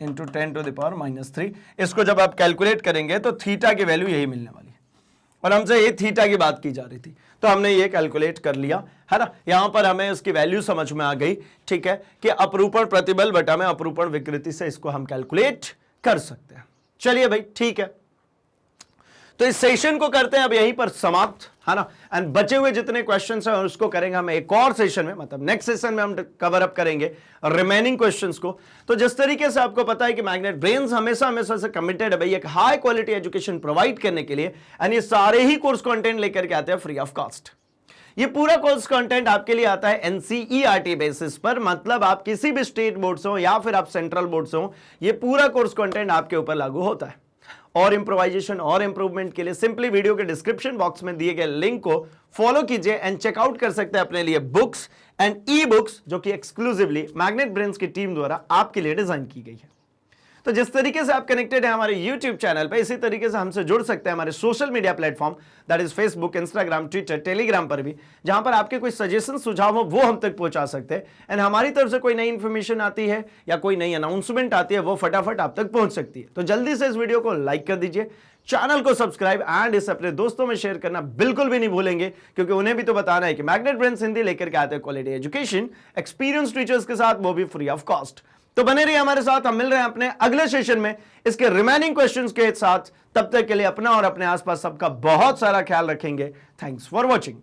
इंटू 10 टू द पावर -3, इसको जब आप कैलकुलेट करेंगे तो थीटा की वैल्यू यही मिलने वाली है, और हमसे ये थीटा की बात की जा रही थी, तो हमने ये कैलकुलेट कर लिया, है ना। यहां पर हमें उसकी वैल्यू समझ में आ गई, ठीक है, कि अपरूपण प्रतिबल बटा में अपरूपण विकृति से इसको हम कैलकुलेट कर सकते हैं। चलिए भाई, ठीक है, तो इस सेशन को करते हैं अब यहीं पर समाप्त, है ना। एंड बचे हुए जितने क्वेश्चंस हैं उसको करेंगे हम एक और सेशन में, मतलब नेक्स्ट सेशन में हम कवर अप करेंगे रिमेनिंग क्वेश्चंस को। तो जिस तरीके से आपको पता है कि मैग्नेट ब्रेन्स हमेशा हमेशा से कमिटेड है भाई एक हाई क्वालिटी एजुकेशन प्रोवाइड करने के लिए, एंड ये सारे ही कोर्स कंटेंट लेकर के आते हैं फ्री ऑफ कॉस्ट। ये पूरा कोर्स कंटेंट आपके लिए आता है एनसीईआरटी बेसिस पर, मतलब आप किसी भी स्टेट बोर्ड से हो या फिर आप सेंट्रल बोर्ड से हो, ये पूरा कोर्स कंटेंट आपके ऊपर लागू होता है। और इंप्रोवाइजेशन और इंप्रूवमेंट के लिए सिंपली वीडियो के डिस्क्रिप्शन बॉक्स में दिए गए लिंक को फॉलो कीजिए एंड चेकआउट कर सकते हैं अपने लिए बुक्स एंड ई बुक्स, जो कि एक्सक्लूसिवली मैग्नेट ब्रेन्स की टीम द्वारा आपके लिए डिजाइन की गई है। तो जिस तरीके से आप कनेक्टेड हैं हमारे YouTube चैनल पे, इसी तरीके से हमसे जुड़ सकते हैं हमारे social media platform, that is Facebook, Instagram, Twitter, Telegram पर भी, जहां पर आपके कोई सजेशन सुझाव हो वो हम तक पहुंचा सकते हैं। एंड हमारी तरफ से कोई नई इंफॉर्मेशन आती है या कोई नई अनाउंसमेंट आती है, वो फटाफट आप तक पहुंच सकती है। तो जल्दी से इस वीडियो को लाइक कर दीजिए, चैनल को सब्सक्राइब एंड इसे अपने दोस्तों में शेयर करना बिल्कुल भी नहीं भूलेंगे, क्योंकि उन्हें भी तो बताना है कि मैग्नेट ब्रेन्स हिंदी लेकर के आते हैं क्वालिटी एजुकेशन एक्सपीरियंस टीचर्स के साथ, वो भी फ्री ऑफ कॉस्ट। तो बने रहिए हमारे साथ, हम मिल रहे हैं अपने अगले सेशन में इसके रिमेनिंग क्वेश्चंस के साथ। तब तक के लिए अपना और अपने आसपास सबका बहुत सारा ख्याल रखेंगे। Thanks for watching.